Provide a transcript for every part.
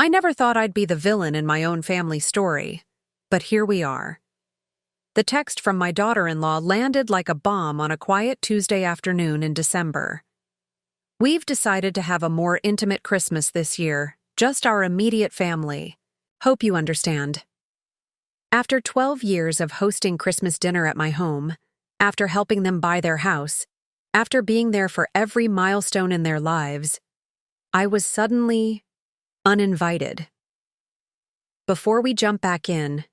I never thought I'd be the villain in my own family story, but here we are. The text from my daughter-in-law landed like a bomb on a quiet Tuesday afternoon in December. We've decided to have a more intimate Christmas this year, just our immediate family. Hope you understand. After 12 years of hosting Christmas dinner at my home, after helping them buy their house, after being there for every milestone in their lives, I was suddenly uninvited. Before we jump back in,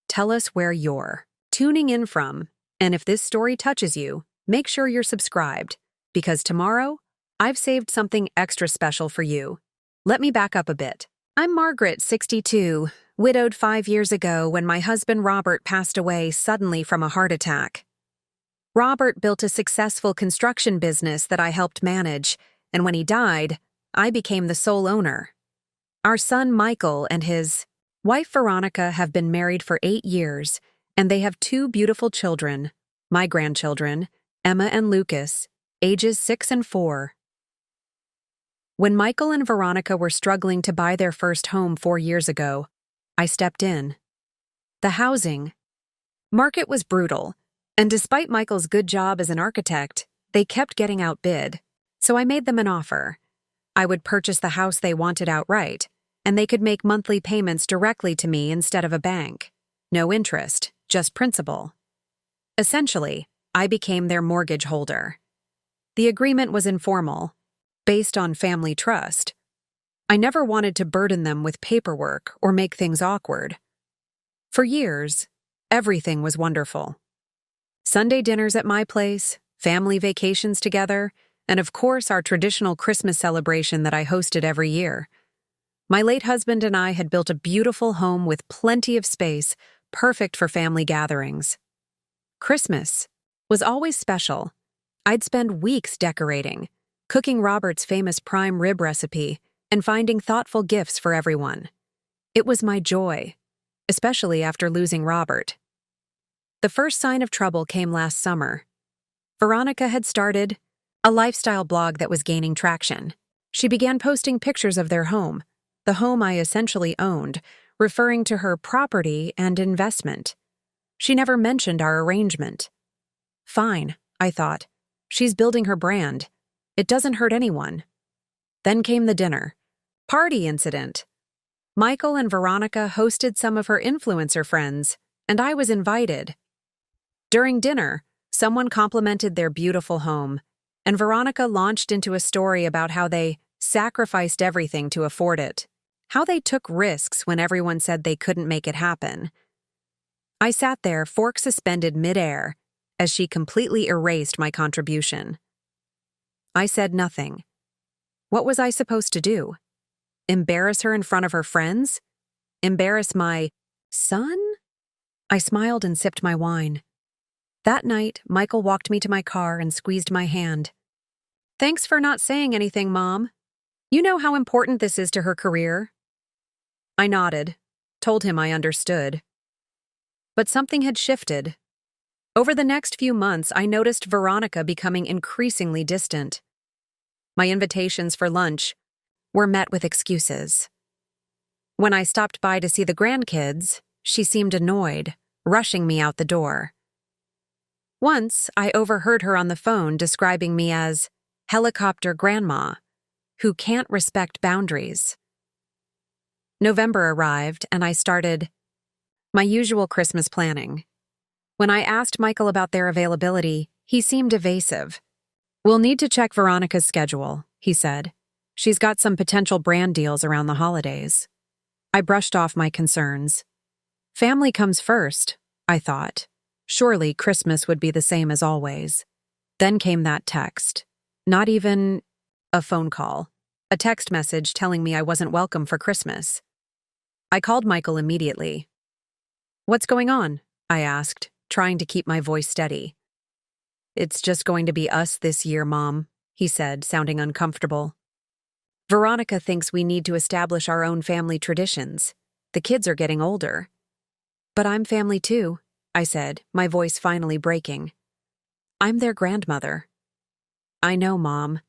tell us where you're tuning in from, and if this story touches you, make sure you're subscribed, because tomorrow, I've saved something extra special for you. Let me back up a bit. I'm Margaret, 62, widowed 5 years ago when my husband Robert passed away suddenly from a heart attack. Robert built a successful construction business that I helped manage, and when he died, I became the sole owner. Our son Michael and his wife Veronica have been married for 8 years, and they have 2 beautiful children, my grandchildren, Emma and Lucas, ages 6 and 4. When Michael and Veronica were struggling to buy their first home 4 years ago, I stepped in. The housing market was brutal, and despite Michael's good job as an architect, they kept getting outbid, so I made them an offer. I would purchase the house they wanted outright, and they could make monthly payments directly to me instead of a bank. No interest, just principal. Essentially, I became their mortgage holder. The agreement was informal, based on family trust. I never wanted to burden them with paperwork or make things awkward. For years, everything was wonderful. Sunday dinners at my place, family vacations together, and of course our traditional Christmas celebration that I hosted every year. My late husband and I had built a beautiful home with plenty of space, perfect for family gatherings. Christmas was always special. I'd spend weeks decorating, cooking Robert's famous prime rib recipe, and finding thoughtful gifts for everyone. It was my joy, especially after losing Robert. The first sign of trouble came last summer. Veronica had started a lifestyle blog that was gaining traction. She began posting pictures of their home, the home I essentially owned, referring to her property and investment. She never mentioned our arrangement. Fine, I thought. She's building her brand. It doesn't hurt anyone. Then came the dinner. Party incident. Michael and Veronica hosted some of her influencer friends, and I was invited. During dinner, someone complimented their beautiful home, and Veronica launched into a story about how they sacrificed everything to afford it, how they took risks when everyone said they couldn't make it happen. I sat there, fork suspended midair, as she completely erased my contribution. I said nothing. What was I supposed to do? Embarrass her in front of her friends? Embarrass my son? I smiled and sipped my wine. That night, Michael walked me to my car and squeezed my hand. Thanks for not saying anything, Mom. You know how important this is to her career. I nodded, told him I understood. But something had shifted. Over the next few months, I noticed Veronica becoming increasingly distant. My invitations for lunch were met with excuses. When I stopped by to see the grandkids, she seemed annoyed, rushing me out the door. Once, I overheard her on the phone describing me as helicopter grandma, who can't respect boundaries. November arrived, and I started my usual Christmas planning. When I asked Michael about their availability, he seemed evasive. We'll need to check Veronica's schedule, he said. She's got some potential brand deals around the holidays. I brushed off my concerns. Family comes first, I thought. Surely Christmas would be the same as always. Then came that text. Not even a phone call. A text message telling me I wasn't welcome for Christmas. I called Michael immediately. What's going on? I asked, trying to keep my voice steady. It's just going to be us this year, Mom, he said, sounding uncomfortable. Veronica thinks we need to establish our own family traditions. The kids are getting older. But I'm family too, I said, my voice finally breaking. I'm their grandmother. I know, Mom.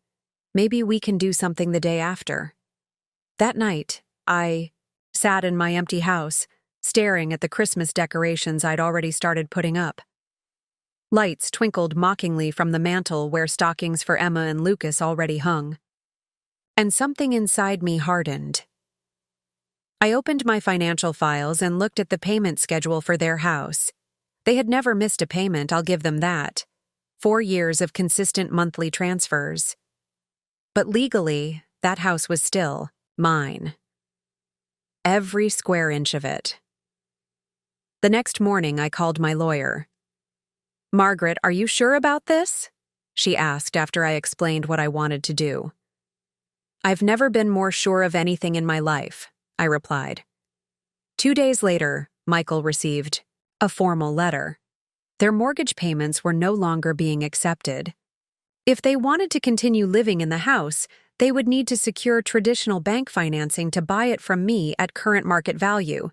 Maybe we can do something the day after. That night, I sat in my empty house, staring at the Christmas decorations I'd already started putting up. Lights twinkled mockingly from the mantel where stockings for Emma and Lucas already hung. And something inside me hardened. I opened my financial files and looked at the payment schedule for their house. They had never missed a payment, I'll give them that. 4 years of consistent monthly transfers. But legally, that house was still mine. Every square inch of it. The next morning, I called my lawyer. "Margaret, are you sure about this?" she asked after I explained what I wanted to do. "I've never been more sure of anything in my life," I replied. 2 days later, Michael received a formal letter. Their mortgage payments were no longer being accepted. If they wanted to continue living in the house, they would need to secure traditional bank financing to buy it from me at current market value,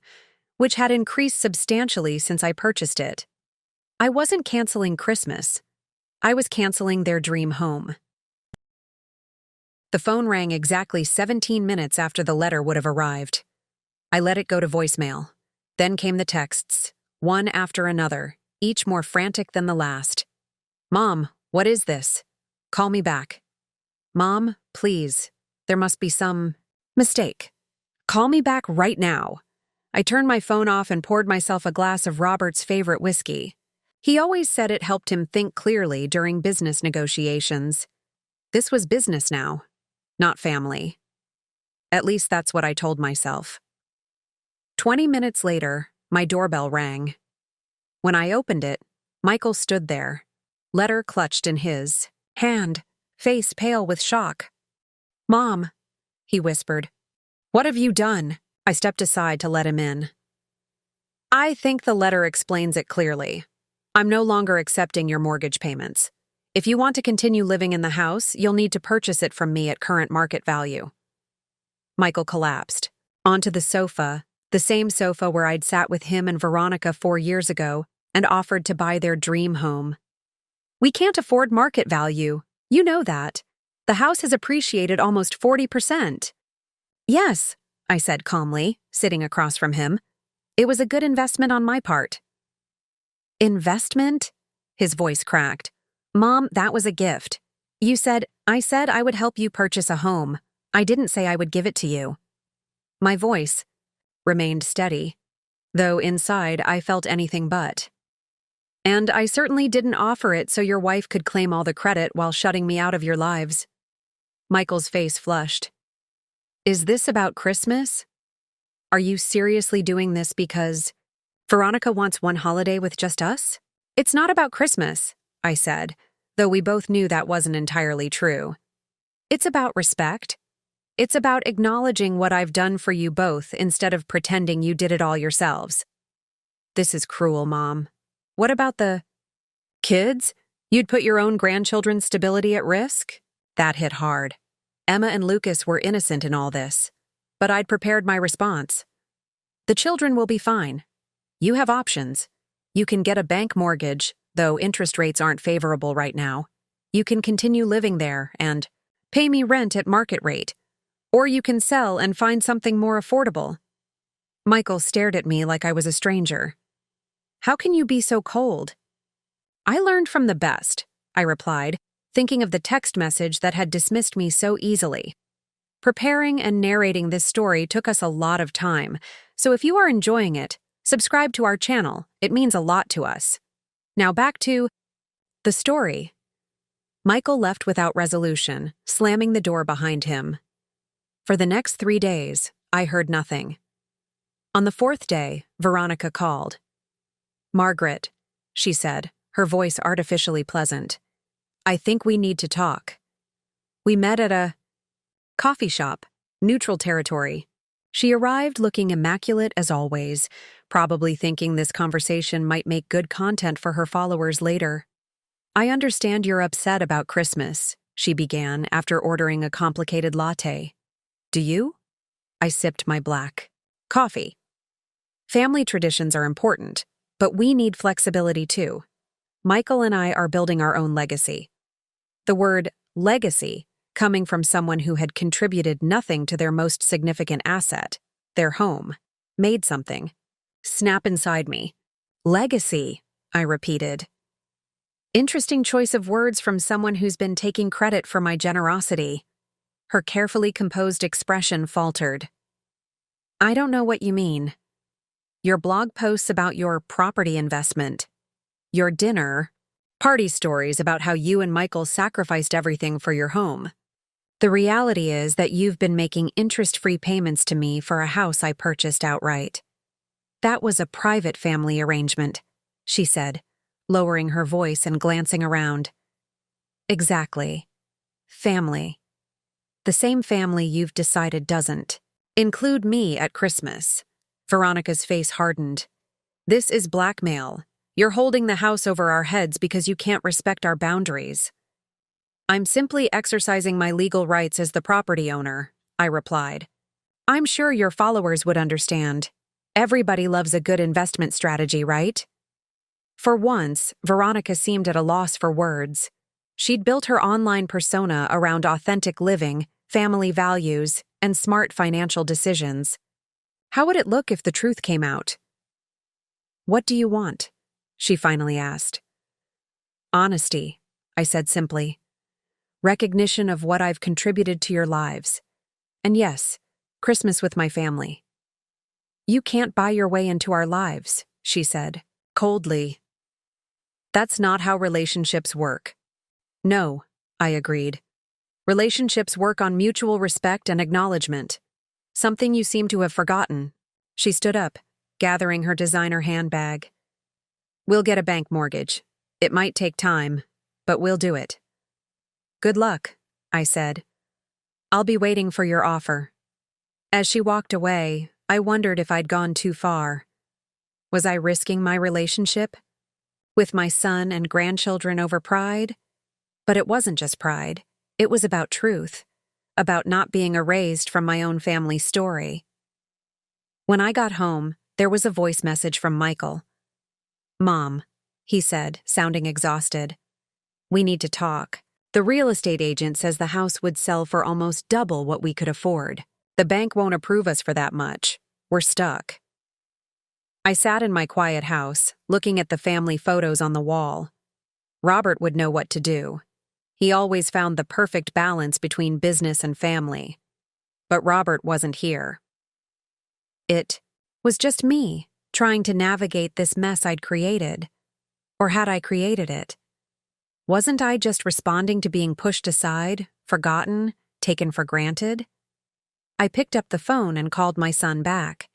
which had increased substantially since I purchased it. I wasn't canceling Christmas. I was canceling their dream home. The phone rang exactly 17 minutes after the letter would have arrived. I let it go to voicemail. Then came the texts, one after another, each more frantic than the last. "Mom, what is this? Call me back. Mom, please. There must be some mistake. Call me back right now." I turned my phone off and poured myself a glass of Robert's favorite whiskey. He always said it helped him think clearly during business negotiations. This was business now, not family. At least that's what I told myself. 20 minutes later, my doorbell rang. When I opened it, Michael stood there, letter clutched in his hand, face pale with shock. "Mom," he whispered. "What have you done?" I stepped aside to let him in. "I think the letter explains it clearly. I'm no longer accepting your mortgage payments. If you want to continue living in the house, you'll need to purchase it from me at current market value." Michael collapsed onto the sofa, the same sofa where I'd sat with him and Veronica 4 years ago and offered to buy their dream home. "We can't afford market value. You know that. The house has appreciated almost 40%. "Yes," I said calmly, sitting across from him. "It was a good investment on my part." "Investment?" His voice cracked. "Mom, that was a gift. I said I would help you purchase a home. I didn't say I would give it to you." My voice remained steady, though inside I felt anything but. "And I certainly didn't offer it so your wife could claim all the credit while shutting me out of your lives." Michael's face flushed. "Is this about Christmas? Are you seriously doing this because Veronica wants one holiday with just us?" "It's not about Christmas," I said, though we both knew that wasn't entirely true. "It's about respect. It's about acknowledging what I've done for you both instead of pretending you did it all yourselves." "This is cruel, Mom. What about the kids? You'd put your own grandchildren's stability at risk?" That hit hard. Emma and Lucas were innocent in all this, but I'd prepared my response. "The children will be fine. You have options. You can get a bank mortgage, though interest rates aren't favorable right now. You can continue living there and pay me rent at market rate. Or you can sell and find something more affordable." Michael stared at me like I was a stranger. "How can you be so cold?" "I learned from the best," I replied, thinking of the text message that had dismissed me so easily. Preparing and narrating this story took us a lot of time, so if you are enjoying it, subscribe to our channel. It means a lot to us. Now back to the story. Michael left without resolution, slamming the door behind him. For the next 3 days, I heard nothing. On the 4th day, Veronica called. "Margaret," she said, her voice artificially pleasant. "I think we need to talk. We met at a coffee shop, neutral territory." She arrived looking immaculate as always, probably thinking this conversation might make good content for her followers later. "I understand you're upset about Christmas," she began after ordering a complicated latte. "Do you?" I sipped my black coffee. "Family traditions are important, but we need flexibility too. Michael and I are building our own legacy." The word legacy coming from someone who had contributed nothing to their most significant asset, their home. Made something. Snap inside me. Legacy, I repeated. Interesting choice of words from someone who's been taking credit for my generosity. Her carefully composed expression faltered. I don't know what you mean. Your blog posts about your property investment. Your dinner. Party stories about how you and Michael sacrificed everything for your home. The reality is that you've been making interest-free payments to me for a house I purchased outright. That was a private family arrangement, she said, lowering her voice and glancing around. Exactly. Family. The same family you've decided doesn't include me at Christmas. Veronica's face hardened. This is blackmail. You're holding the house over our heads because you can't respect our boundaries. I'm simply exercising my legal rights as the property owner, I replied. I'm sure your followers would understand. Everybody loves a good investment strategy, right? For once, Veronica seemed at a loss for words. She'd built her online persona around authentic living, family values, and smart financial decisions. How would it look if the truth came out? What do you want? She finally asked. Honesty, I said simply. Recognition of what I've contributed to your lives. And yes, Christmas with my family. You can't buy your way into our lives, she said, coldly. That's not how relationships work. No, I agreed. Relationships work on mutual respect and acknowledgement. Something you seem to have forgotten. She stood up, gathering her designer handbag. We'll get a bank mortgage. It might take time, but we'll do it. Good luck, I said. I'll be waiting for your offer. As she walked away, I wondered if I'd gone too far. Was I risking my relationship? With my son and grandchildren over pride? But it wasn't just pride. It was about truth. About not being erased from my own family story. When I got home, there was a voice message from Michael. Mom, he said, sounding exhausted. We need to talk. The real estate agent says the house would sell for almost double what we could afford. The bank won't approve us for that much. We're stuck. I sat in my quiet house, looking at the family photos on the wall. Robert would know what to do. He always found the perfect balance between business and family. But Robert wasn't here. It was just me, trying to navigate this mess I'd created. Or had I created it? Wasn't I just responding to being pushed aside, forgotten, taken for granted? I picked up the phone and called my son back.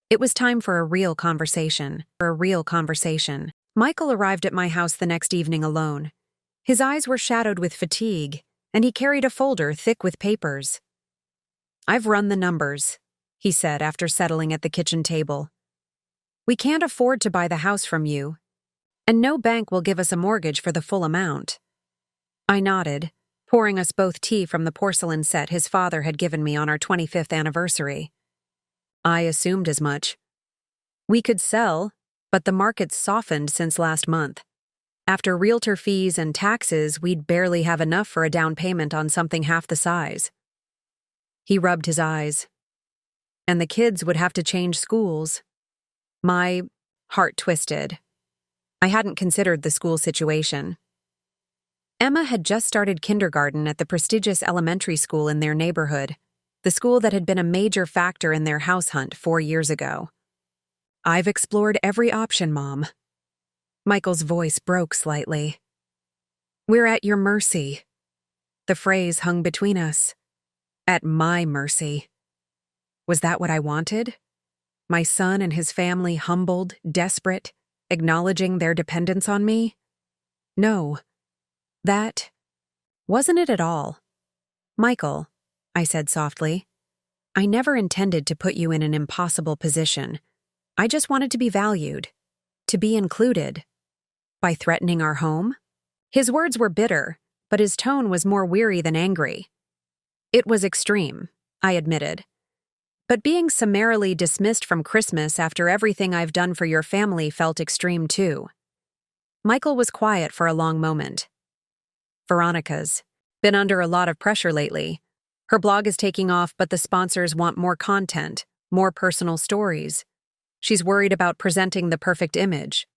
It was time for a real conversation. Michael arrived at my house the next evening alone. His eyes were shadowed with fatigue, and he carried a folder thick with papers. I've run the numbers, he said after settling at the kitchen table. We can't afford to buy the house from you, and no bank will give us a mortgage for the full amount. I nodded, pouring us both tea from the porcelain set his father had given me on our 25th anniversary. I assumed as much. We could sell, but the market's softened since last month. After realtor fees and taxes, we'd barely have enough for a down payment on something half the size. He rubbed his eyes. And the kids would have to change schools. My heart twisted. I hadn't considered the school situation. Emma had just started kindergarten at the prestigious elementary school in their neighborhood, the school that had been a major factor in their house hunt 4 years ago. I've explored every option, Mom. Michael's voice broke slightly. We're at your mercy. The phrase hung between us. At my mercy. Was that what I wanted? My son and his family humbled, desperate, acknowledging their dependence on me? No. That wasn't it at all. Michael, I said softly, I never intended to put you in an impossible position. I just wanted to be valued, to be included. By threatening our home? His words were bitter, but his tone was more weary than angry. It was extreme, I admitted. But being summarily dismissed from Christmas after everything I've done for your family felt extreme too. Michael was quiet for a long moment. Veronica's Been under a lot of pressure lately. Her blog is taking off, but the sponsors want more content, more personal stories. She's worried about presenting the perfect image.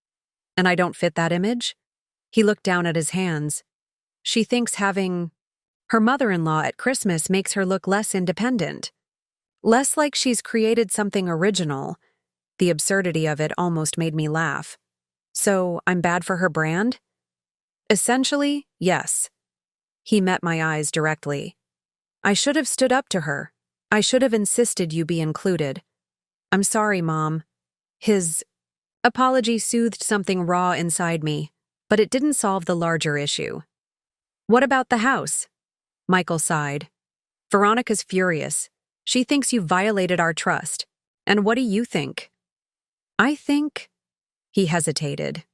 And I don't fit that image? He looked down at his hands. She thinks having her mother-in-law at Christmas makes her look less independent. Less like she's created something original. The absurdity of it almost made me laugh. So, I'm bad for her brand? Essentially, yes. He met my eyes directly. I should have stood up to her. I should have insisted you be included. I'm sorry, Mom. His apology soothed something raw inside me, but it didn't solve the larger issue. What about the house? Michael sighed. Veronica's furious. She thinks you violated our trust. And what do you think? I think... He hesitated.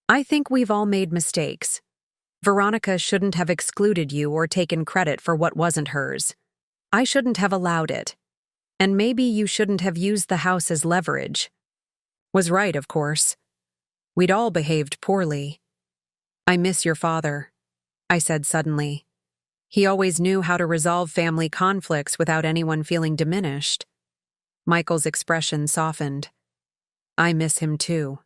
I think we've all made mistakes. Veronica shouldn't have excluded you or taken credit for what wasn't hers. I shouldn't have allowed it. And maybe you shouldn't have used the house as leverage. Was right, of course. We'd all behaved poorly. I miss your father, I said suddenly. He always knew how to resolve family conflicts without anyone feeling diminished. Michael's expression softened. I miss him too.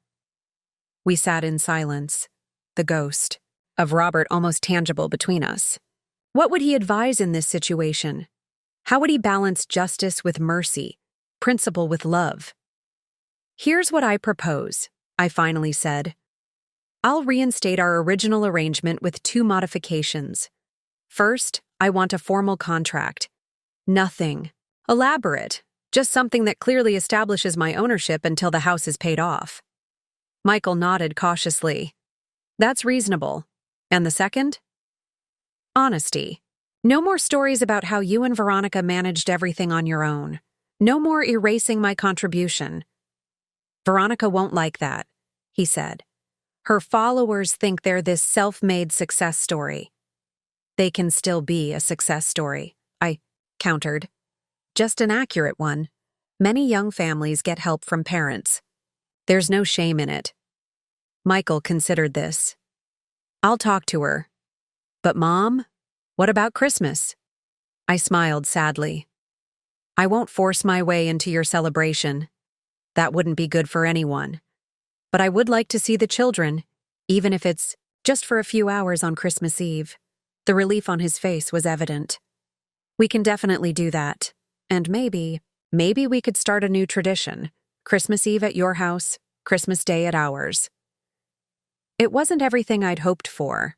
We sat in silence, the ghost of Robert almost tangible between us. What would he advise in this situation? How would he balance justice with mercy, principle with love? Here's what I propose, I finally said. I'll reinstate our original arrangement with 2 modifications. First, I want a formal contract. Nothing elaborate, just something that clearly establishes my ownership until the house is paid off. Michael nodded cautiously. That's reasonable. And the second? Honesty. No more stories about how you and Veronica managed everything on your own. No more erasing my contribution. Veronica won't like that, he said. Her followers think they're this self-made success story. They can still be a success story, I countered. Just an accurate one. Many young families get help from parents. There's no shame in it. Michael considered this. I'll talk to her. But Mom, what about Christmas? I smiled sadly. I won't force my way into your celebration. That wouldn't be good for anyone. But I would like to see the children, even if it's just for a few hours on Christmas Eve. The relief on his face was evident. We can definitely do that. And maybe we could start a new tradition. Christmas Eve at your house, Christmas Day at ours. It wasn't everything I'd hoped for,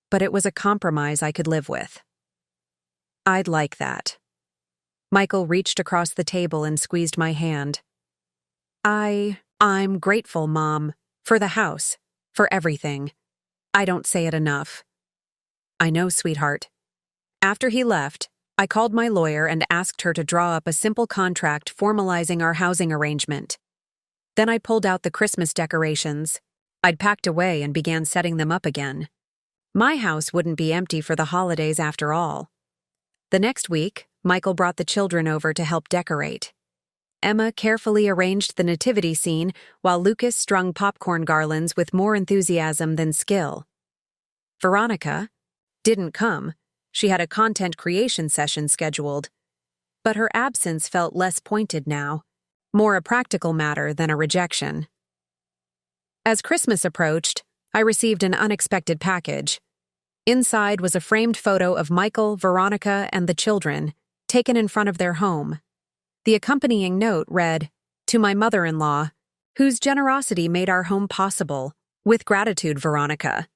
but it was a compromise I could live with. I'd like that. Michael reached across the table and squeezed my hand. I'm grateful, Mom, for the house, for everything. I don't say it enough. I know, sweetheart. After he left, I called my lawyer and asked her to draw up a simple contract formalizing our housing arrangement. Then I pulled out the Christmas decorations. I'd packed away and began setting them up again. My house wouldn't be empty for the holidays after all. The next week, Michael brought the children over to help decorate. Emma carefully arranged the nativity scene while Lucas strung popcorn garlands with more enthusiasm than skill. Veronica didn't come. She had a content creation session scheduled. But her absence felt less pointed now, more a practical matter than a rejection. As Christmas approached, I received an unexpected package. Inside was a framed photo of Michael, Veronica, and the children, taken in front of their home. The accompanying note read, "To my mother-in-law, whose generosity made our home possible. With gratitude, Veronica."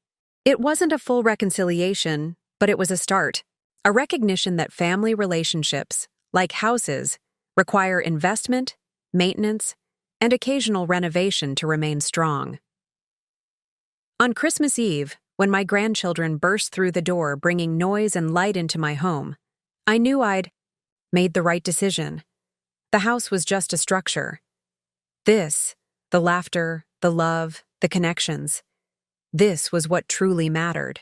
It wasn't a full reconciliation, but it was a start. A recognition that family relationships, like houses, require investment, maintenance, and occasional renovation to remain strong. On Christmas Eve, when my grandchildren burst through the door bringing noise and light into my home, I knew I'd made the right decision. The house was just a structure. This, the laughter, the love, the connections, this was what truly mattered.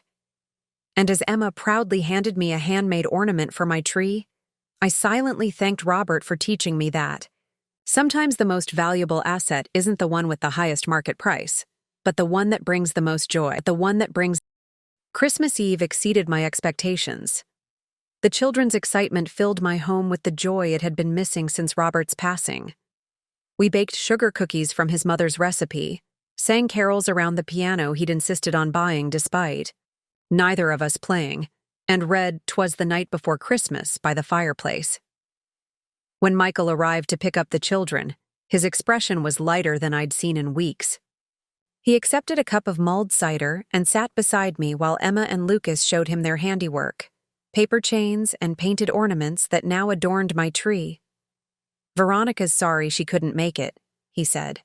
And as Emma proudly handed me a handmade ornament for my tree, I silently thanked Robert for teaching me that sometimes the most valuable asset isn't the one with the highest market price, but the one that brings the most joy, the one that brings Christmas Eve exceeded my expectations. The children's excitement filled my home with the joy it had been missing since Robert's passing. We baked sugar cookies from his mother's recipe, sang carols around the piano he'd insisted on buying despite neither of us playing, and read "'Twas the Night Before Christmas" by the fireplace. When Michael arrived to pick up the children, his expression was lighter than I'd seen in weeks. He accepted a cup of mulled cider and sat beside me while Emma and Lucas showed him their handiwork, paper chains and painted ornaments that now adorned my tree. "Veronica's sorry she couldn't make it," he said,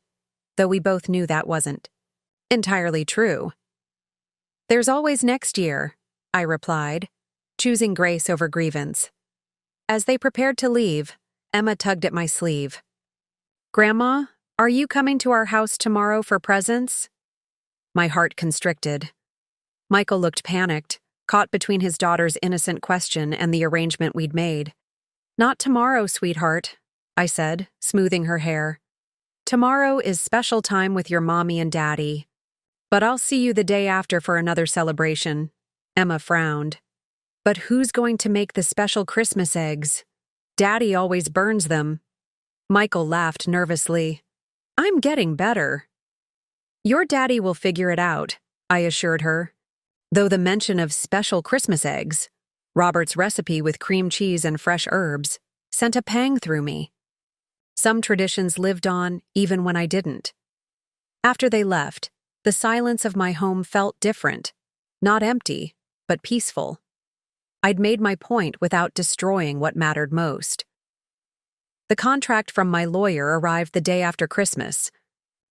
though we both knew that wasn't entirely true. "There's always next year," I replied, choosing grace over grievance. As they prepared to leave, Emma tugged at my sleeve. "Grandma, are you coming to our house tomorrow for presents?" My heart constricted. Michael looked panicked, caught between his daughter's innocent question and the arrangement we'd made. "Not tomorrow, sweetheart," I said, smoothing her hair. "Tomorrow is special time with your mommy and daddy. But I'll see you the day after for another celebration." Emma frowned. "But who's going to make the special Christmas eggs? Daddy always burns them." Michael laughed nervously. "I'm getting better." "Your daddy will figure it out," I assured her. Though the mention of special Christmas eggs, Robert's recipe with cream cheese and fresh herbs, sent a pang through me. Some traditions lived on even when I didn't. After they left, the silence of my home felt different, not empty, but peaceful. I'd made my point without destroying what mattered most. The contract from my lawyer arrived the day after Christmas.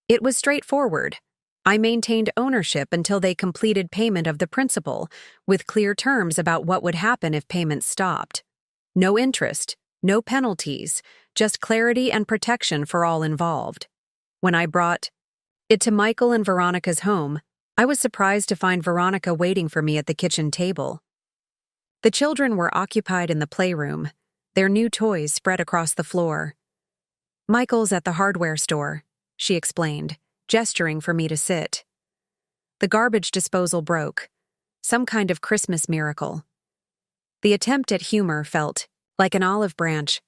It was straightforward. I maintained ownership until they completed payment of the principal, with clear terms about what would happen if payments stopped. No interest, no penalties, just clarity and protection for all involved. When I brought it to Michael and Veronica's home, I was surprised to find Veronica waiting for me at the kitchen table. The children were occupied in the playroom, their new toys spread across the floor. "Michael's at the hardware store," she explained, gesturing for me to sit. The garbage disposal broke, some kind of Christmas miracle. The attempt at humor felt like an olive branch.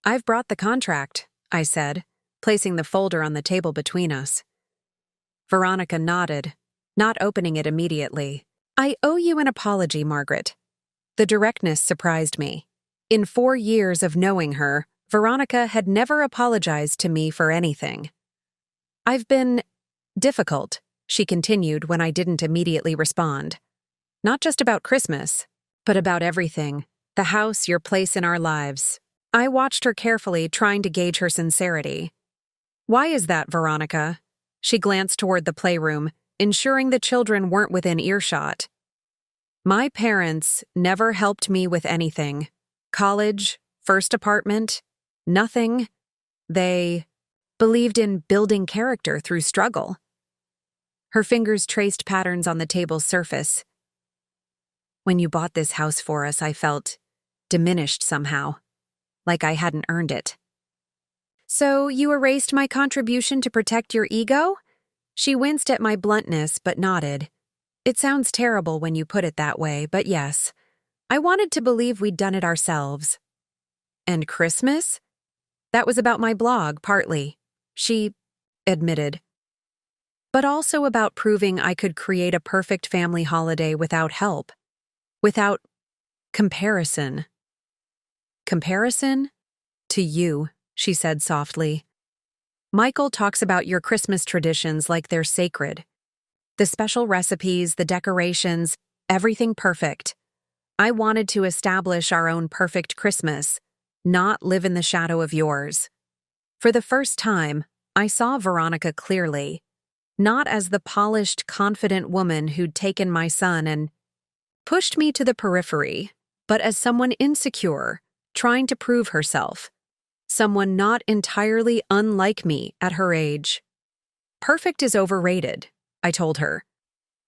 "I've brought the contract," I said, placing the folder on the table between us. Veronica nodded, not opening it immediately. "I owe you an apology, Margaret." The directness surprised me. In 4 years of knowing her, Veronica had never apologized to me for anything. "I've been difficult," she continued when I didn't immediately respond. "Not just about Christmas, but about everything. The house, your place in our lives." I watched her carefully, trying to gauge her sincerity. "Why is that, Veronica?" She glanced toward the playroom, ensuring the children weren't within earshot. "My parents never helped me with anything. College, first apartment, nothing. They believed in building character through struggle." Her fingers traced patterns on the table's surface. "When you bought this house for us, I felt diminished somehow, like I hadn't earned it." "So you erased my contribution to protect your ego?" She winced at my bluntness but nodded. "It sounds terrible when you put it that way, but yes, I wanted to believe we'd done it ourselves." "And Christmas?" "That was about my blog, partly," she admitted. "But also about proving I could create a perfect family holiday without help. Without comparison." "Comparison? To you," she said softly. "Michael talks about your Christmas traditions like they're sacred. The special recipes, the decorations, everything perfect. I wanted to establish our own perfect Christmas, not live in the shadow of yours." For the first time, I saw Veronica clearly, not as the polished, confident woman who'd taken my son and pushed me to the periphery, but as someone insecure, trying to prove herself. Someone not entirely unlike me at her age. "Perfect is overrated," I told her.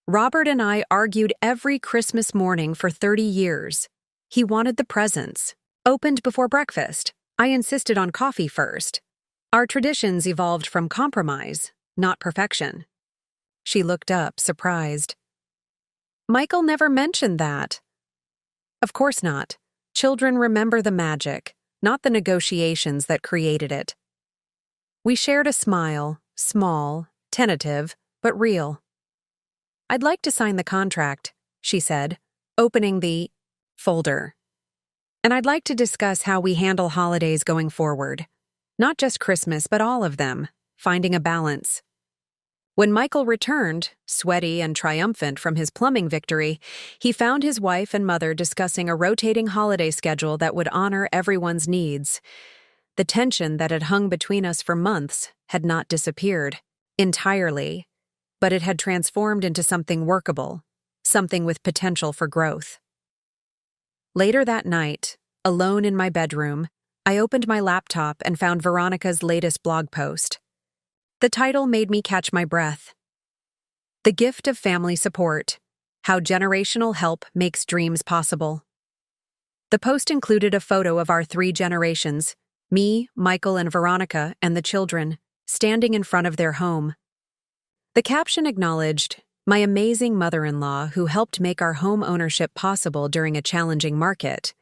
"Robert and I argued every Christmas morning for 30 years. He wanted the presents. Opened before breakfast. I insisted on coffee first. Our traditions evolved from compromise, not perfection." She looked up, surprised. Michael never mentioned that. Of course not. Children remember the magic, not the negotiations that created it. We shared a smile, small, tentative, but real. I'd like to sign the contract, she said, opening the folder. And I'd like to discuss how we handle holidays going forward. Not just Christmas, but all of them, finding a balance. When Michael returned, sweaty and triumphant from his plumbing victory, he found his wife and mother discussing a rotating holiday schedule that would honor everyone's needs. The tension that had hung between us for months had not disappeared entirely, but it had transformed into something workable, something with potential for growth. Later that night, alone in my bedroom, I opened my laptop and found Veronica's latest blog post. The title made me catch my breath. The Gift of Family Support: How Generational Help Makes Dreams Possible. The post included a photo of our 3 generations, me, Michael, and Veronica, and the children, standing in front of their home. The caption acknowledged, "My amazing mother-in-law who helped make our home ownership possible during a challenging market."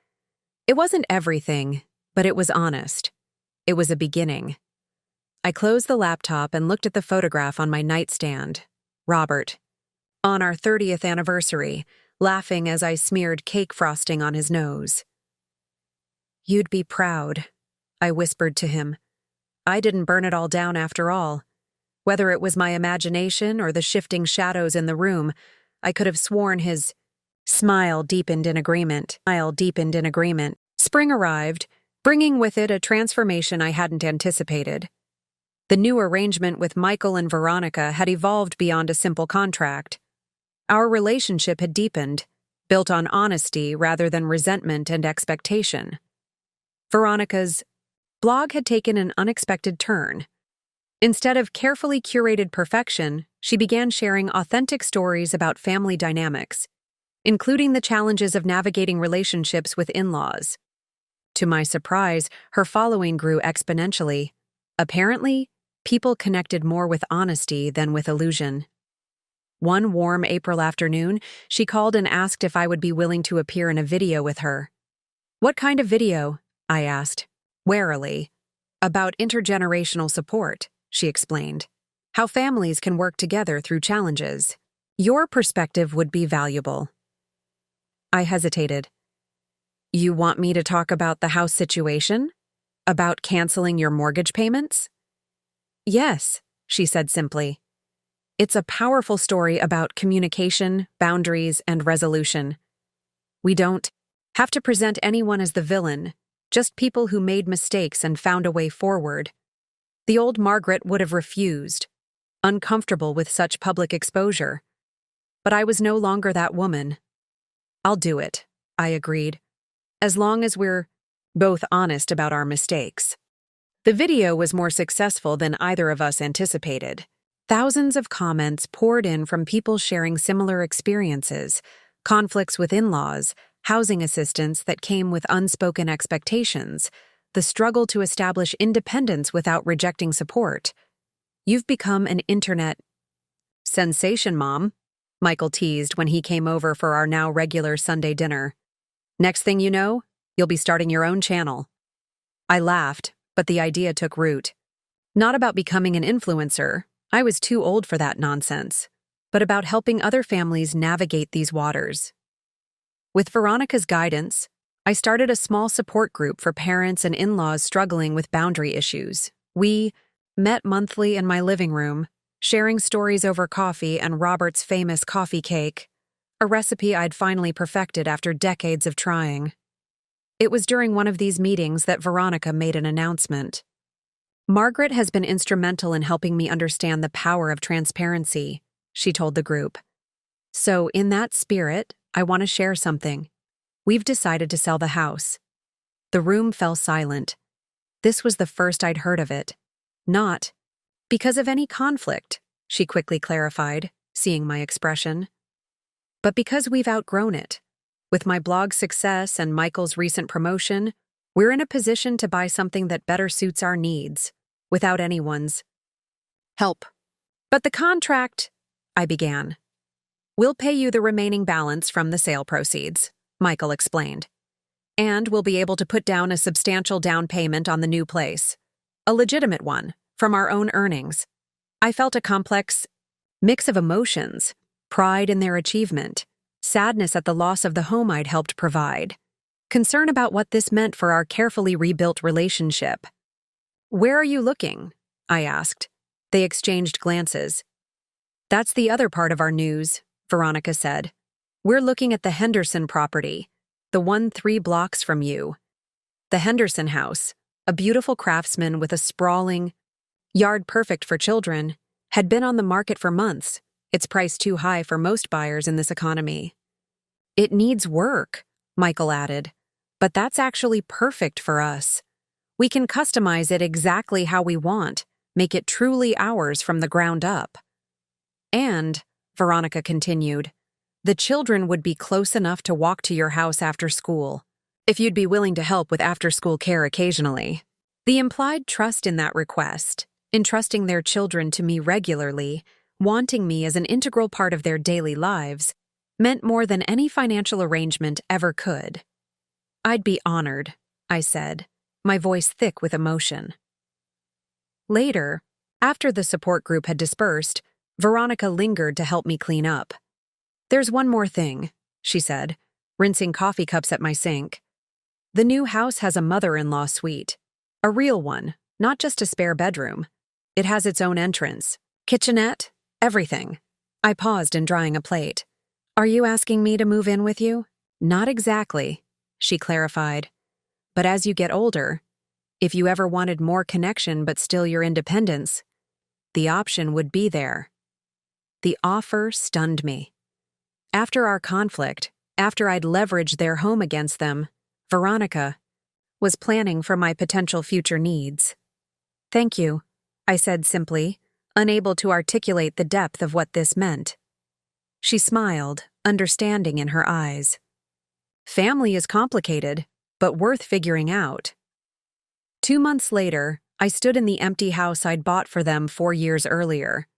It wasn't everything, but it was honest. It was a beginning. I closed the laptop and looked at the photograph on my nightstand. Robert. On our 30th anniversary, laughing as I smeared cake frosting on his nose. "You'd be proud," I whispered to him. I didn't burn it all down after all. Whether it was my imagination or the shifting shadows in the room, I could have sworn his smile deepened in agreement. Spring arrived, bringing with it a transformation I hadn't anticipated. The new arrangement with Michael and Veronica had evolved beyond a simple contract. Our relationship had deepened, built on honesty rather than resentment and expectation. Veronica's blog had taken an unexpected turn. Instead of carefully curated perfection, she began sharing authentic stories about family dynamics, including the challenges of navigating relationships with in-laws. To my surprise, her following grew exponentially. Apparently, people connected more with honesty than with illusion. One warm April afternoon, she called and asked if I would be willing to appear in a video with her. "What kind of video?" I asked, warily. "About intergenerational support," she explained. "How families can work together through challenges. Your perspective would be valuable." I hesitated. "You want me to talk about the house situation? About canceling your mortgage payments?" "Yes," she said simply. "It's a powerful story about communication, boundaries, and resolution. We don't have to present anyone as the villain, just people who made mistakes and found a way forward." The old Margaret would have refused, uncomfortable with such public exposure. But I was no longer that woman. "I'll do it," I agreed, "as long as we're both honest about our mistakes." The video was more successful than either of us anticipated. Thousands of comments poured in from people sharing similar experiences, conflicts with in-laws, housing assistance that came with unspoken expectations, the struggle to establish independence without rejecting support. "You've become an internet sensation, Mom," Michael teased when he came over for our now regular Sunday dinner. "Next thing you know, you'll be starting your own channel." I laughed, but the idea took root. Not about becoming an influencer, I was too old for that nonsense, but about helping other families navigate these waters. With Veronica's guidance, I started a small support group for parents and in-laws struggling with boundary issues. We met monthly in my living room, sharing stories over coffee and Robert's famous coffee cake, a recipe I'd finally perfected after decades of trying. It was during one of these meetings that Veronica made an announcement. "Margaret has been instrumental in helping me understand the power of transparency," she told the group. "So, in that spirit, I want to share something. We've decided to sell the house." The room fell silent. This was the first I'd heard of it. "Not because of any conflict," she quickly clarified, seeing my expression, "but because we've outgrown it. With my blog's success and Michael's recent promotion, we're in a position to buy something that better suits our needs, without anyone's help." "But the contract," I began. We'll pay you the remaining balance from the sale proceeds, Michael explained. And we'll be able to put down a substantial down payment on the new place. A legitimate one, from our own earnings. I felt a complex mix of emotions, pride in their achievement, sadness at the loss of the home I'd helped provide, concern about what this meant for our carefully rebuilt relationship. "Where are you looking?" I asked. They exchanged glances. "That's the other part of our news," Veronica said. "We're looking at the Henderson property, the one 3 blocks from you. The Henderson house, a beautiful craftsman with a sprawling yard perfect for children, had been on the market for months. It's priced too high for most buyers in this economy." "It needs work," Michael added, "but that's actually perfect for us. We can customize it exactly how we want, make it truly ours from the ground up." "And," Veronica continued, "the children would be close enough to walk to your house after school, if you'd be willing to help with after-school care occasionally." The implied trust in that request, entrusting their children to me regularly, wanting me as an integral part of their daily lives, meant more than any financial arrangement ever could. "I'd be honored," I said, my voice thick with emotion. Later, after the support group had dispersed, Veronica lingered to help me clean up. "There's one more thing," she said, rinsing coffee cups at my sink. "The new house has a mother-in-law suite. A real one, not just a spare bedroom. It has its own entrance, kitchenette, everything." I paused in drying a plate. "Are you asking me to move in with you?" "Not exactly," she clarified. "But as you get older, if you ever wanted more connection but still your independence, the option would be there." The offer stunned me. After our conflict, after I'd leveraged their home against them, Veronica was planning for my potential future needs. "Thank you," I said simply, unable to articulate the depth of what this meant. She smiled, understanding in her eyes. "Family is complicated, but worth figuring out." 2 months later, I stood in the empty house I'd bought for them 4 years earlier.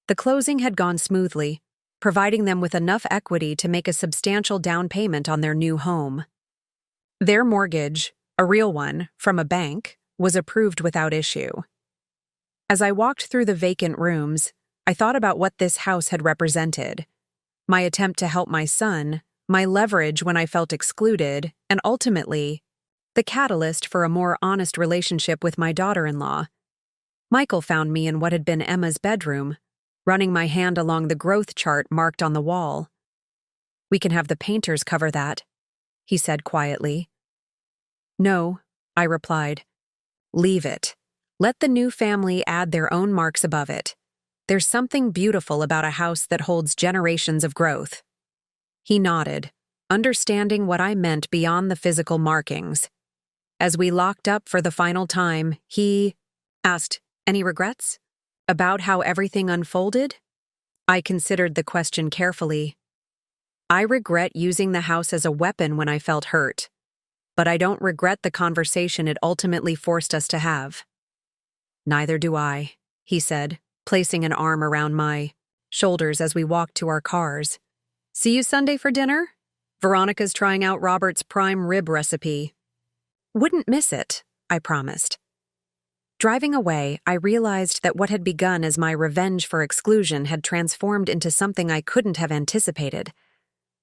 The closing had gone smoothly, providing them with enough equity to make a substantial down payment on their new home. Their mortgage, a real one, from a bank, was approved without issue. As I walked through the vacant rooms, I thought about what this house had represented. My attempt to help my son, my leverage when I felt excluded, and ultimately, the catalyst for a more honest relationship with my daughter-in-law. Michael found me in what had been Emma's bedroom, running my hand along the growth chart marked on the wall. "We can have the painters cover that," he said quietly. "No," I replied. "Leave it. Let the new family add their own marks above it. There's something beautiful about a house that holds generations of growth." He nodded, understanding what I meant beyond the physical markings. As we locked up for the final time, he asked, "Any regrets? About how everything unfolded?" I considered the question carefully. "I regret using the house as a weapon when I felt hurt, but I don't regret the conversation it ultimately forced us to have." "Neither do I," he said, placing an arm around my shoulders as we walked to our cars. "See you Sunday for dinner? Veronica's trying out Robert's prime rib recipe." "Wouldn't miss it," I promised. Driving away, I realized that what had begun as my revenge for exclusion had transformed into something I couldn't have anticipated.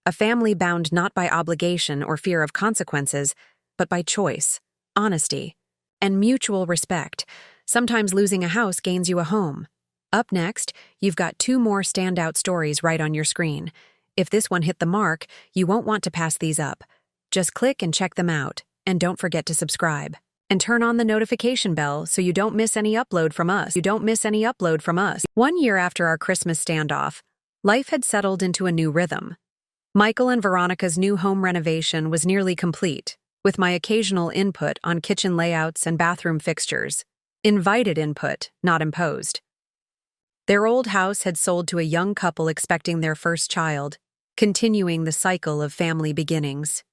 A family bound not by obligation or fear of consequences, but by choice, honesty, and mutual respect. Sometimes losing a house gains you a home. Up next, you've got 2 more standout stories right on your screen. If this one hit the mark, you won't want to pass these up. Just click and check them out, and don't forget to subscribe. And turn on the notification bell so you don't miss any upload from us. 1 year after our Christmas standoff, life had settled into a new rhythm. Michael and Veronica's new home renovation was nearly complete, with my occasional input on kitchen layouts and bathroom fixtures. Invited input, not imposed. Their old house had sold to a young couple expecting their first child, continuing the cycle of family beginnings.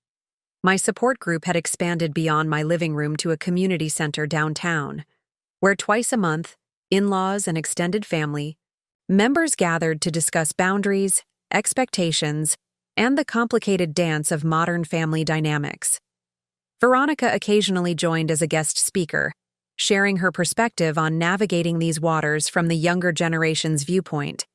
My support group had expanded beyond my living room to a community center downtown, where twice a month, in-laws and extended family, members gathered to discuss boundaries, expectations, and the complicated dance of modern family dynamics. Veronica occasionally joined as a guest speaker, sharing her perspective on navigating these waters from the younger generation's viewpoint.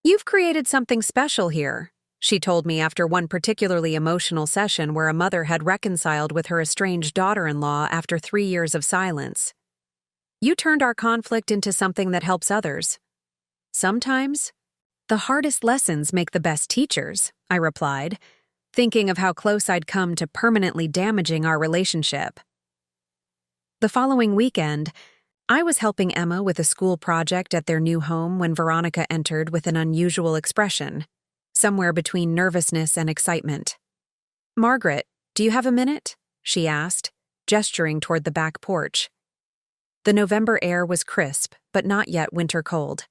"You've created something special here," she told me after one particularly emotional session where a mother had reconciled with her estranged daughter-in-law after 3 years of silence. "You turned our conflict into something that helps others." "Sometimes, the hardest lessons make the best teachers," I replied, thinking of how close I'd come to permanently damaging our relationship. The following weekend, I was helping Emma with a school project at their new home when Veronica entered with an unusual expression, somewhere between nervousness and excitement. "Margaret, do you have a minute?" she asked, gesturing toward the back porch. The November air was crisp, but not yet winter cold.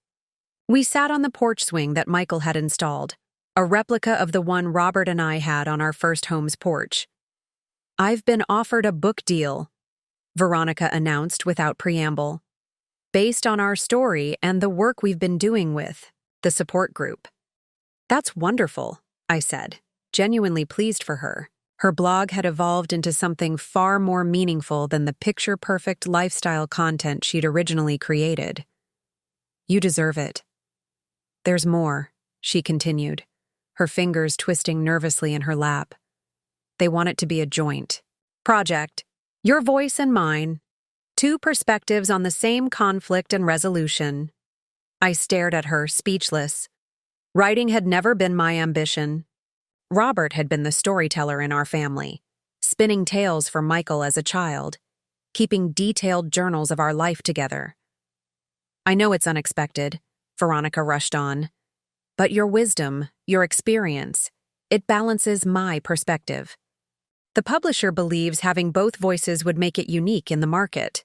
We sat on the porch swing that Michael had installed, a replica of the one Robert and I had on our first home's porch. "I've been offered a book deal," Veronica announced without preamble, "based on our story and the work we've been doing with the support group." "That's wonderful," I said, genuinely pleased for her. Her blog had evolved into something far more meaningful than the picture-perfect lifestyle content she'd originally created. "You deserve it." "There's more," she continued, her fingers twisting nervously in her lap. "They want it to be a joint project. Your voice and mine. 2 perspectives on the same conflict and resolution." I stared at her, speechless. Writing had never been my ambition. Robert had been the storyteller in our family, spinning tales for Michael as a child, keeping detailed journals of our life together. "I know it's unexpected," Veronica rushed on, "but your wisdom, your experience, it balances my perspective. The publisher believes having both voices would make it unique in the market."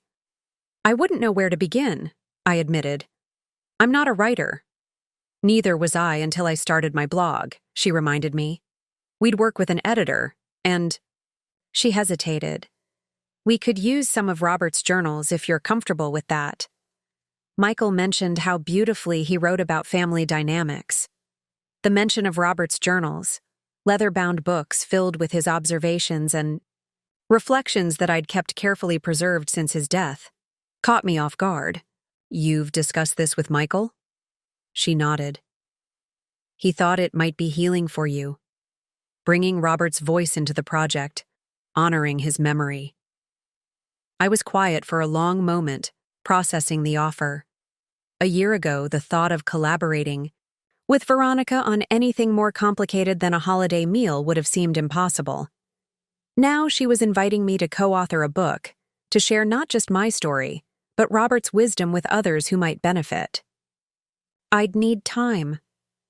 "I wouldn't know where to begin," I admitted. "I'm not a writer." "Neither was I until I started my blog," she reminded me. "We'd work with an editor, and—" She hesitated. "We could use some of Robert's journals if you're comfortable with that." Michael mentioned how beautifully he wrote about family dynamics. The mention of Robert's journals, leather-bound books filled with his observations and reflections that I'd kept carefully preserved since his death, caught me off guard. "You've discussed this with Michael?" She nodded. "He thought it might be healing for you, bringing Robert's voice into the project, honoring his memory." I was quiet for a long moment, processing the offer. A year ago, the thought of collaborating with Veronica on anything more complicated than a holiday meal would have seemed impossible. Now she was inviting me to co-author a book, to share not just my story, but Robert's wisdom with others who might benefit. "I'd need time,"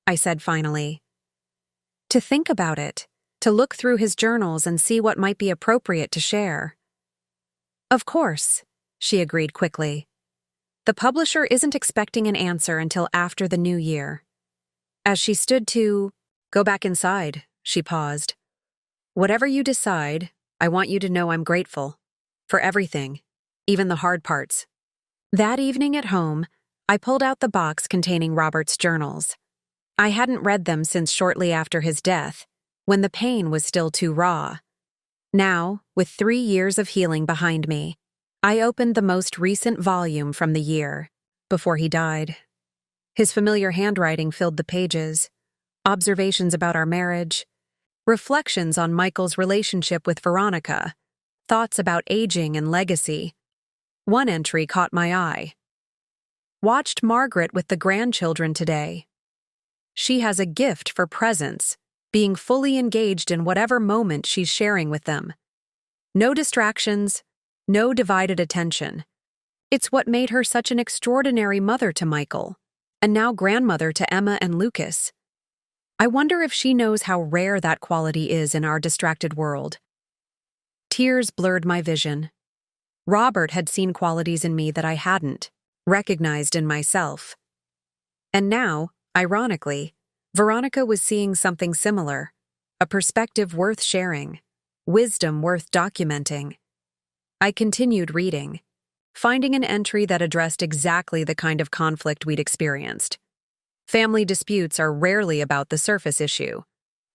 I said finally. "To think about it, to look through his journals and see what might be appropriate to share." "Of course," she agreed quickly. "The publisher isn't expecting an answer until after the new year." As she stood to go back inside, she paused. "Whatever you decide, I want you to know I'm grateful. For everything, even the hard parts." That evening at home, I pulled out the box containing Robert's journals. I hadn't read them since shortly after his death, when the pain was still too raw. Now, with 3 years of healing behind me, I opened the most recent volume from the year, before he died. His familiar handwriting filled the pages, observations about our marriage, reflections on Michael's relationship with Veronica, thoughts about aging and legacy. One entry caught my eye. "Watched Margaret with the grandchildren today. She has a gift for presence, being fully engaged in whatever moment she's sharing with them. No distractions, no divided attention. It's what made her such an extraordinary mother to Michael, and now grandmother to Emma and Lucas. I wonder if she knows how rare that quality is in our distracted world." Tears blurred my vision. Robert had seen qualities in me that I hadn't recognized in myself. And now, ironically, Veronica was seeing something similar, a perspective worth sharing, wisdom worth documenting. I continued reading, finding an entry that addressed exactly the kind of conflict we'd experienced. Family disputes are rarely about the surface issue.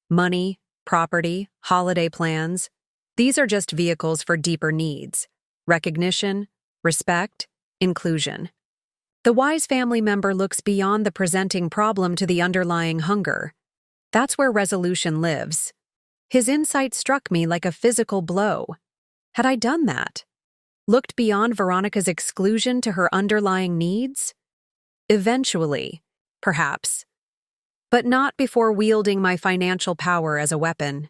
Money, property, holiday plans, these are just vehicles for deeper needs: recognition, respect, inclusion. The wise family member looks beyond the presenting problem to the underlying hunger. That's where resolution lives. His insight struck me like a physical blow. Had I done that? Looked beyond Veronica's exclusion to her underlying needs? Eventually, perhaps. But not before wielding my financial power as a weapon.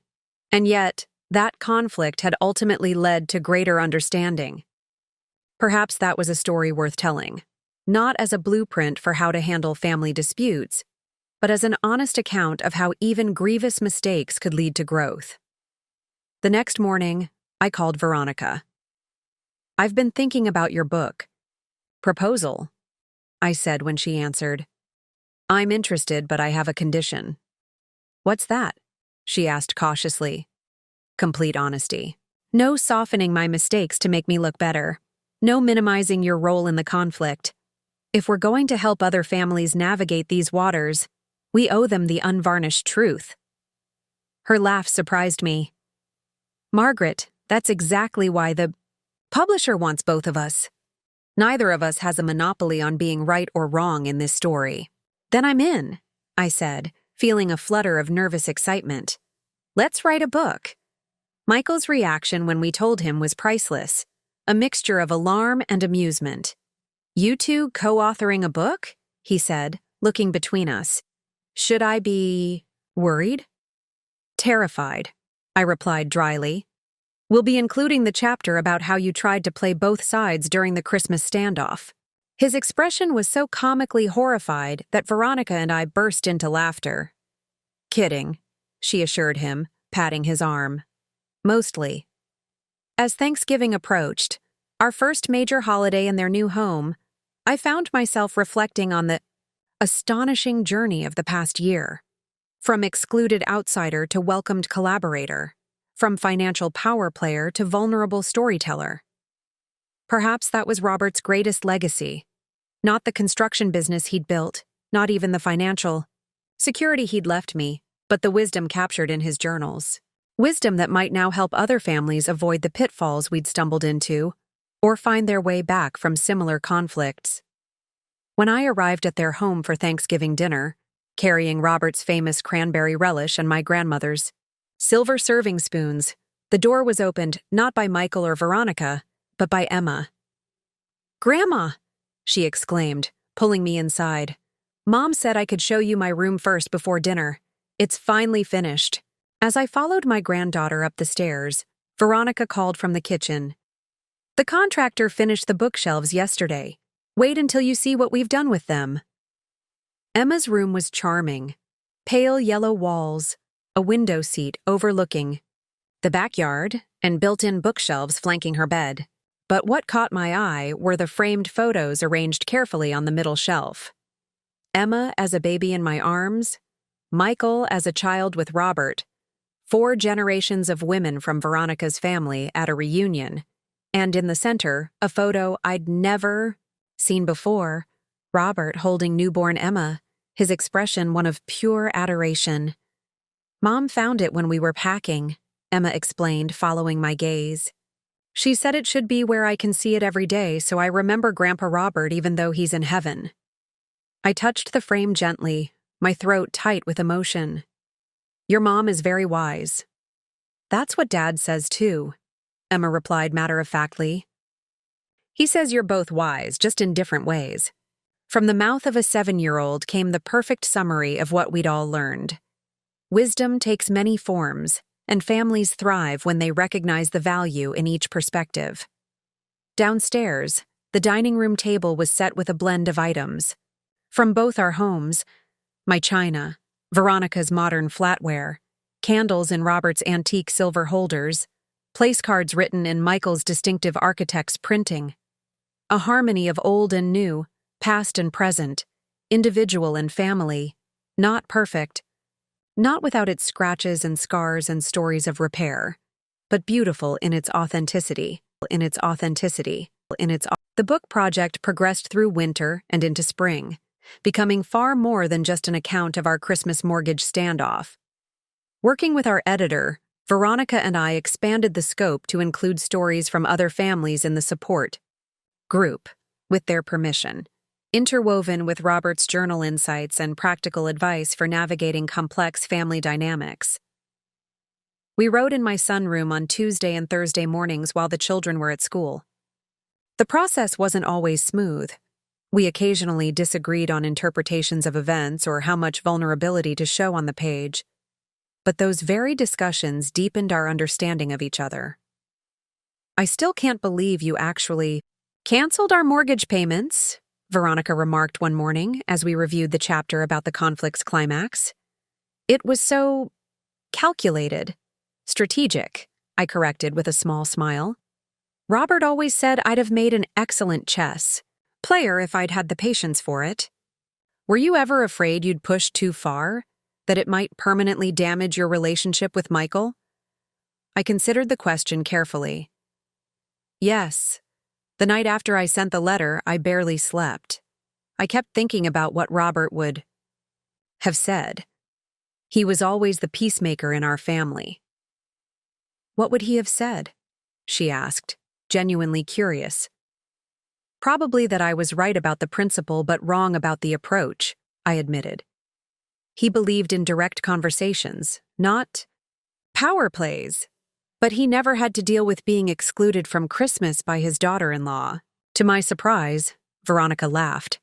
And yet, that conflict had ultimately led to greater understanding. Perhaps that was a story worth telling, not as a blueprint for how to handle family disputes, but as an honest account of how even grievous mistakes could lead to growth. The next morning, I called Veronica. "I've been thinking about your book." "Proposal," I said when she answered. "I'm interested, but I have a condition." "What's that?" she asked cautiously. "Complete honesty. No softening my mistakes to make me look better. No minimizing your role in the conflict. If we're going to help other families navigate these waters, we owe them the unvarnished truth." Her laugh surprised me. "Margaret, that's exactly why the publisher wants both of us. Neither of us has a monopoly on being right or wrong in this story." "Then I'm in," I said, feeling a flutter of nervous excitement. "Let's write a book." Michael's reaction when we told him was priceless, a mixture of alarm and amusement. "You two co-authoring a book?" he said, looking between us. "Should I be worried?" "Terrified," I replied dryly. "We'll be including the chapter about how you tried to play both sides during the Christmas standoff." His expression was so comically horrified that Veronica and I burst into laughter. "Kidding," she assured him, patting his arm. "Mostly." As Thanksgiving approached, our first major holiday in their new home, I found myself reflecting on the astonishing journey of the past year. From excluded outsider to welcomed collaborator, from financial power player to vulnerable storyteller. Perhaps that was Robert's greatest legacy. Not the construction business he'd built, not even the financial security he'd left me, but the wisdom captured in his journals. Wisdom that might now help other families avoid the pitfalls we'd stumbled into, or find their way back from similar conflicts. When I arrived at their home for Thanksgiving dinner, carrying Robert's famous cranberry relish and my grandmother's silver serving spoons, the door was opened not by Michael or Veronica, but by Emma. "Grandma!" she exclaimed, pulling me inside. "Mom said I could show you my room first before dinner. It's finally finished." As I followed my granddaughter up the stairs, Veronica called from the kitchen. "The contractor finished the bookshelves yesterday. Wait until you see what we've done with them." Emma's room was charming. Pale yellow walls, a window seat overlooking the backyard, and built-in bookshelves flanking her bed. But what caught my eye were the framed photos arranged carefully on the middle shelf. Emma as a baby in my arms, Michael as a child with Robert, 4 generations of women from Veronica's family at a reunion, and in the center, a photo I'd never seen before, Robert holding newborn Emma, his expression one of pure adoration. "Mom found it when we were packing," Emma explained, following my gaze. "She said it should be where I can see it every day, so I remember Grandpa Robert even though he's in heaven." I touched the frame gently, my throat tight with emotion. "Your mom is very wise." "That's what Dad says too," Emma replied matter-of-factly. "He says you're both wise, just in different ways." From the mouth of a 7-year-old came the perfect summary of what we'd all learned. Wisdom takes many forms, and families thrive when they recognize the value in each perspective. Downstairs, the dining room table was set with a blend of items. From both our homes, my china, Veronica's modern flatware, candles in Robert's antique silver holders, place cards written in Michael's distinctive architect's printing. A harmony of old and new, past and present, individual and family, not perfect, not without its scratches and scars and stories of repair, but beautiful in its authenticity. The book project progressed through winter and into spring, becoming far more than just an account of our Christmas mortgage standoff. Working with our editor, Veronica and I expanded the scope to include stories from other families in the support group, with their permission, interwoven with Robert's journal insights and practical advice for navigating complex family dynamics. We wrote in my sunroom on Tuesday and Thursday mornings while the children were at school. The process wasn't always smooth. We occasionally disagreed on interpretations of events or how much vulnerability to show on the page, but those very discussions deepened our understanding of each other. "I still can't believe you actually canceled our mortgage payments," Veronica remarked one morning as we reviewed the chapter about the conflict's climax. "It was so calculated, strategic," I corrected with a small smile. "Robert always said I'd have made an excellent chess player if I'd had the patience for it. Were you ever afraid you'd pushed too far, that it might permanently damage your relationship with Michael?" I considered the question carefully. Yes. The night after I sent the letter, I barely slept. I kept thinking about what Robert would have said. He was always the peacemaker in our family. "What would he have said?" she asked, genuinely curious. "Probably that I was right about the principle but wrong about the approach," I admitted. He believed in direct conversations, not power plays. But he never had to deal with being excluded from Christmas by his daughter-in-law. To my surprise, Veronica laughed.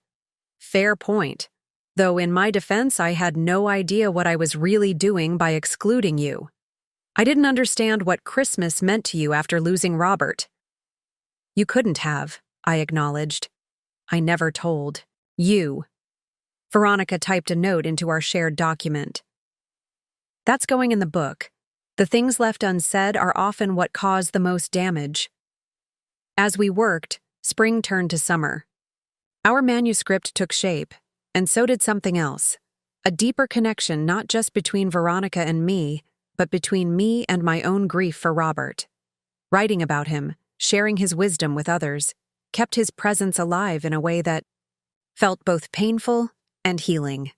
Fair point. Though in my defense, I had no idea what I was really doing by excluding you. I didn't understand what Christmas meant to you after losing Robert. You couldn't have, I acknowledged. I never told. You. Veronica typed a note into our shared document. That's going in the book. The things left unsaid are often what cause the most damage. As we worked, spring turned to summer. Our manuscript took shape, and so did something else. A deeper connection not just between Veronica and me, but between me and my own grief for Robert. Writing about him, sharing his wisdom with others, kept his presence alive in a way that felt both painful and healing.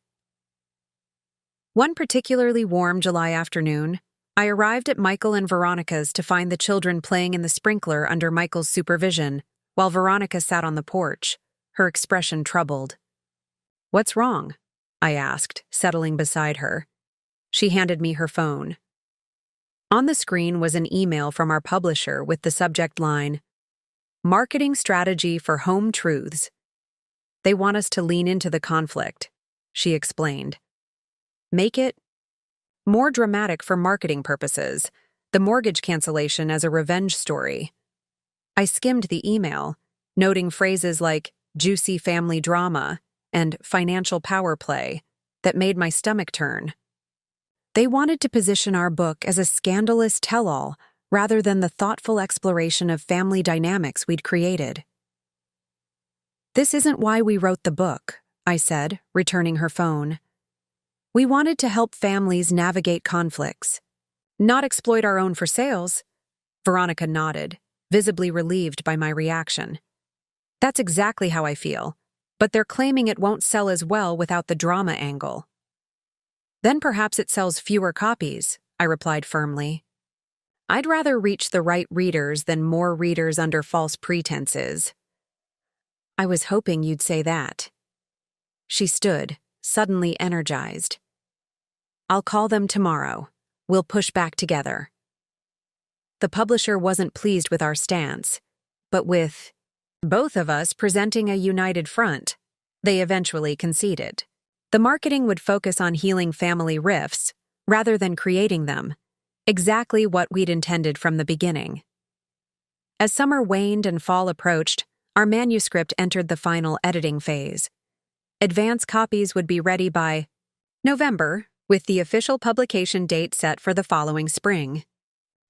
One particularly warm July afternoon, I arrived at Michael and Veronica's to find the children playing in the sprinkler under Michael's supervision, while Veronica sat on the porch, her expression troubled. "What's wrong?" I asked, settling beside her. She handed me her phone. On the screen was an email from our publisher with the subject line, "Marketing Strategy for Home Truths." They want us to lean into the conflict, she explained. Make it more dramatic for marketing purposes, the mortgage cancellation as a revenge story. I skimmed the email, noting phrases like juicy family drama and financial power play that made my stomach turn. They wanted to position our book as a scandalous tell-all rather than the thoughtful exploration of family dynamics we'd created. "This isn't why we wrote the book," I said, returning her phone. "We wanted to help families navigate conflicts, not exploit our own for sales." Veronica nodded, visibly relieved by my reaction. "That's exactly how I feel, but they're claiming it won't sell as well without the drama angle." "Then perhaps it sells fewer copies," I replied firmly. "I'd rather reach the right readers than more readers under false pretenses." "I was hoping you'd say that." She stood, suddenly energized. "I'll call them tomorrow. We'll push back together." The publisher wasn't pleased with our stance, but with both of us presenting a united front, they eventually conceded. The marketing would focus on healing family rifts rather than creating them, exactly what we'd intended from the beginning. As summer waned and fall approached, our manuscript entered the final editing phase. Advance copies would be ready by November, with the official publication date set for the following spring.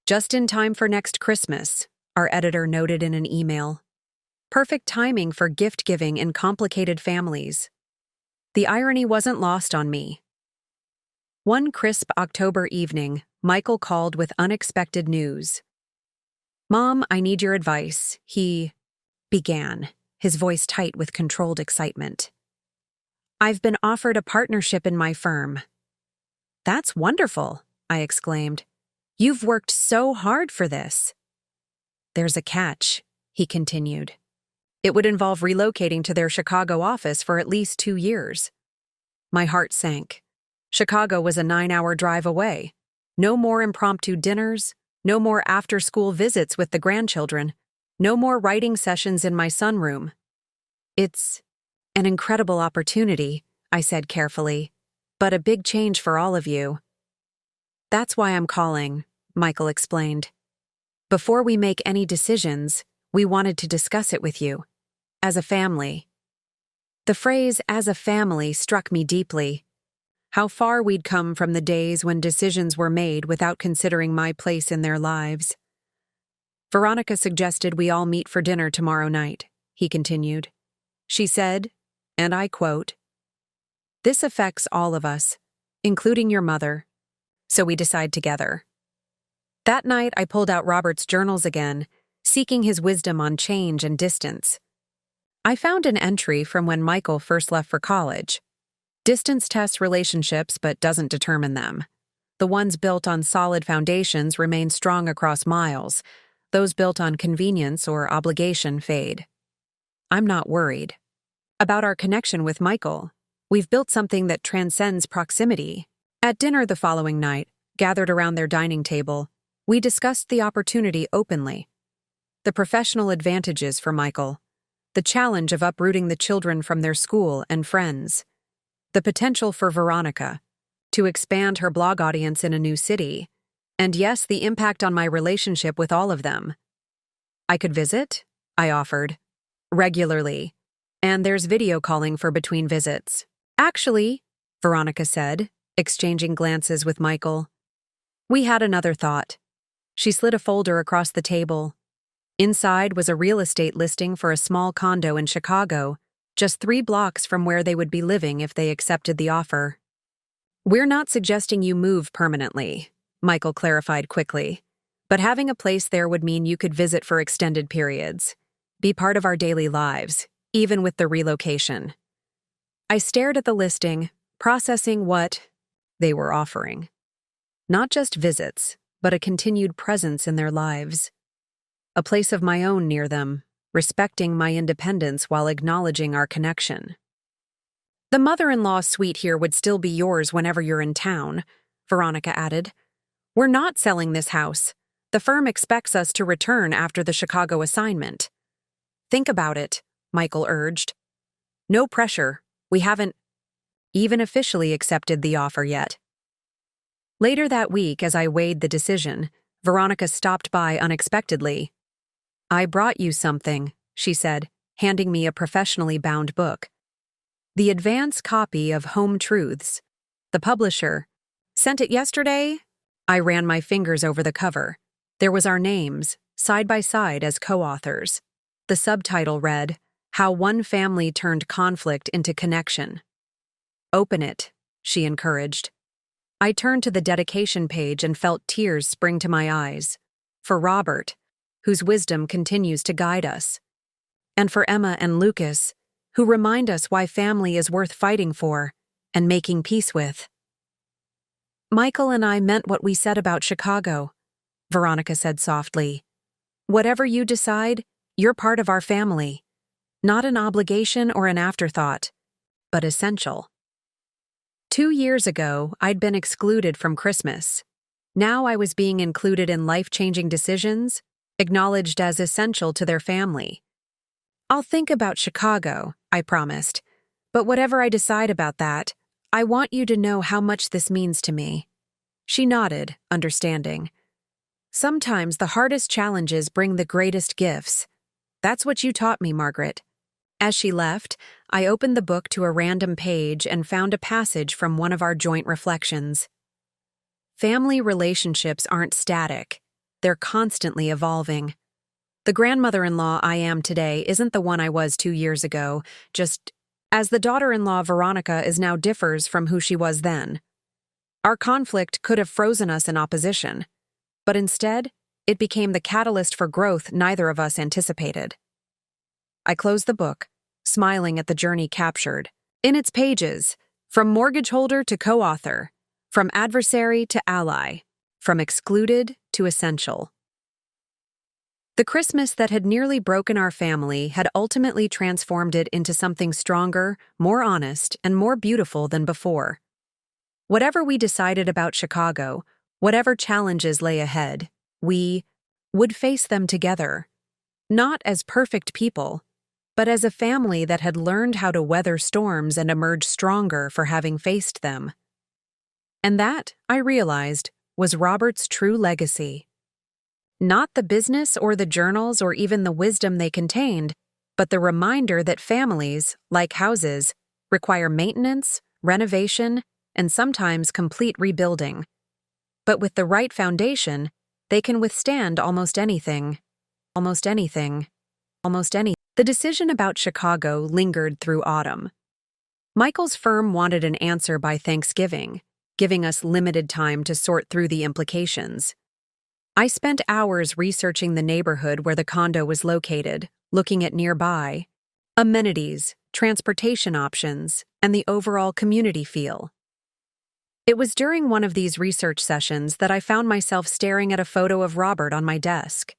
"Just in time for next Christmas," our editor noted in an email. "Perfect timing for gift-giving in complicated families." The irony wasn't lost on me. One crisp October evening, Michael called with unexpected news. "Mom, I need your advice," he began, his voice tight with controlled excitement. I've been offered a partnership in my firm. That's wonderful, I exclaimed. You've worked so hard for this. There's a catch, he continued. It would involve relocating to their Chicago office for at least 2 years. My heart sank. Chicago was a 9-hour drive away. No more impromptu dinners, no more after-school visits with the grandchildren, no more writing sessions in my sunroom. It's an incredible opportunity, I said carefully, but a big change for all of you. That's why I'm calling, Michael explained. Before we make any decisions, we wanted to discuss it with you, as a family. The phrase "as a family" struck me deeply. How far we'd come from the days when decisions were made without considering my place in their lives. Veronica suggested we all meet for dinner tomorrow night, he continued. She said, and I quote, "This affects all of us, including your mother, so we decide together." That night, I pulled out Robert's journals again, seeking his wisdom on change and distance. I found an entry from when Michael first left for college. Distance tests relationships but doesn't determine them. The ones built on solid foundations remain strong across miles. Those built on convenience or obligation fade. I'm not worried. About our connection with Michael, we've built something that transcends proximity. At dinner the following night, gathered around their dining table, we discussed the opportunity openly. The professional advantages for Michael, the challenge of uprooting the children from their school and friends, the potential for Veronica to expand her blog audience in a new city, and yes, the impact on my relationship with all of them. I could visit, I offered, regularly, and there's video calling for between visits. Actually, Veronica said, exchanging glances with Michael. We had another thought. She slid a folder across the table. Inside was a real estate listing for a small condo in Chicago, just 3 blocks from where they would be living if they accepted the offer. We're not suggesting you move permanently, Michael clarified quickly, but having a place there would mean you could visit for extended periods, be part of our daily lives, even with the relocation. I stared at the listing, processing what they were offering. Not just visits, but a continued presence in their lives. A place of my own near them, respecting my independence while acknowledging our connection. The mother-in-law suite here would still be yours whenever you're in town, Veronica added. We're not selling this house. The firm expects us to return after the Chicago assignment. Think about it, Michael urged. No pressure. We haven't even officially accepted the offer yet. Later that week, as I weighed the decision, Veronica stopped by unexpectedly. I brought you something, she said, handing me a professionally bound book. The advance copy of Home Truths. The publisher sent it yesterday. I ran my fingers over the cover. There was our names, side by side as co-authors. The subtitle read, How One Family Turned Conflict into Connection. Open it, she encouraged. I turned to the dedication page and felt tears spring to my eyes. For Robert, whose wisdom continues to guide us. And for Emma and Lucas, who remind us why family is worth fighting for and making peace with. Michael and I meant what we said about Chicago, Veronica said softly. Whatever you decide, you're part of our family. Not an obligation or an afterthought, but essential. 2 years ago, I'd been excluded from Christmas. Now I was being included in life-changing decisions, acknowledged as essential to their family. I'll think about Chicago, I promised, but whatever I decide about that, I want you to know how much this means to me. She nodded, understanding. Sometimes the hardest challenges bring the greatest gifts. That's what you taught me, Margaret. As she left, I opened the book to a random page and found a passage from one of our joint reflections. Family relationships aren't static. They're constantly evolving. The grandmother-in-law I am today isn't the one I was 2 years ago, just as the daughter-in-law Veronica is now differs from who she was then. Our conflict could have frozen us in opposition, but instead, it became the catalyst for growth neither of us anticipated. I closed the book, smiling at the journey captured, In its pages, from mortgage holder to co-author, from adversary to ally, from excluded to essential. The Christmas that had nearly broken our family had ultimately transformed it into something stronger, more honest, and more beautiful than before. Whatever we decided about Chicago, whatever challenges lay ahead, we would face them together. Not as perfect people, but as a family that had learned how to weather storms and emerge stronger for having faced them. And that, I realized, was Robert's true legacy. Not the business or the journals or even the wisdom they contained, but the reminder that families, like houses, require maintenance, renovation, and sometimes complete rebuilding. But with the right foundation, they can withstand almost anything. Almost anything. Almost any. The decision about Chicago lingered through autumn. Michael's firm wanted an answer by Thanksgiving, giving us limited time to sort through the implications. I spent hours researching the neighborhood where the condo was located, looking at nearby amenities, transportation options, and the overall community feel. It was during one of these research sessions that I found myself staring at a photo of Robert on my desk.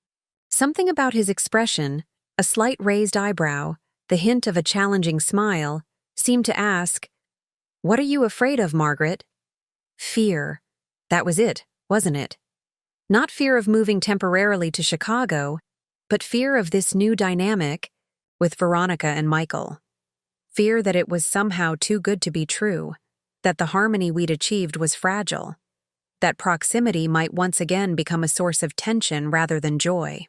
Something about his expression, a slight raised eyebrow, the hint of a challenging smile, seemed to ask, "What are you afraid of, Margaret?" Fear. That was it, wasn't it? Not fear of moving temporarily to Chicago, but fear of this new dynamic with Veronica and Michael. Fear that it was somehow too good to be true, that the harmony we'd achieved was fragile, that proximity might once again become a source of tension rather than joy.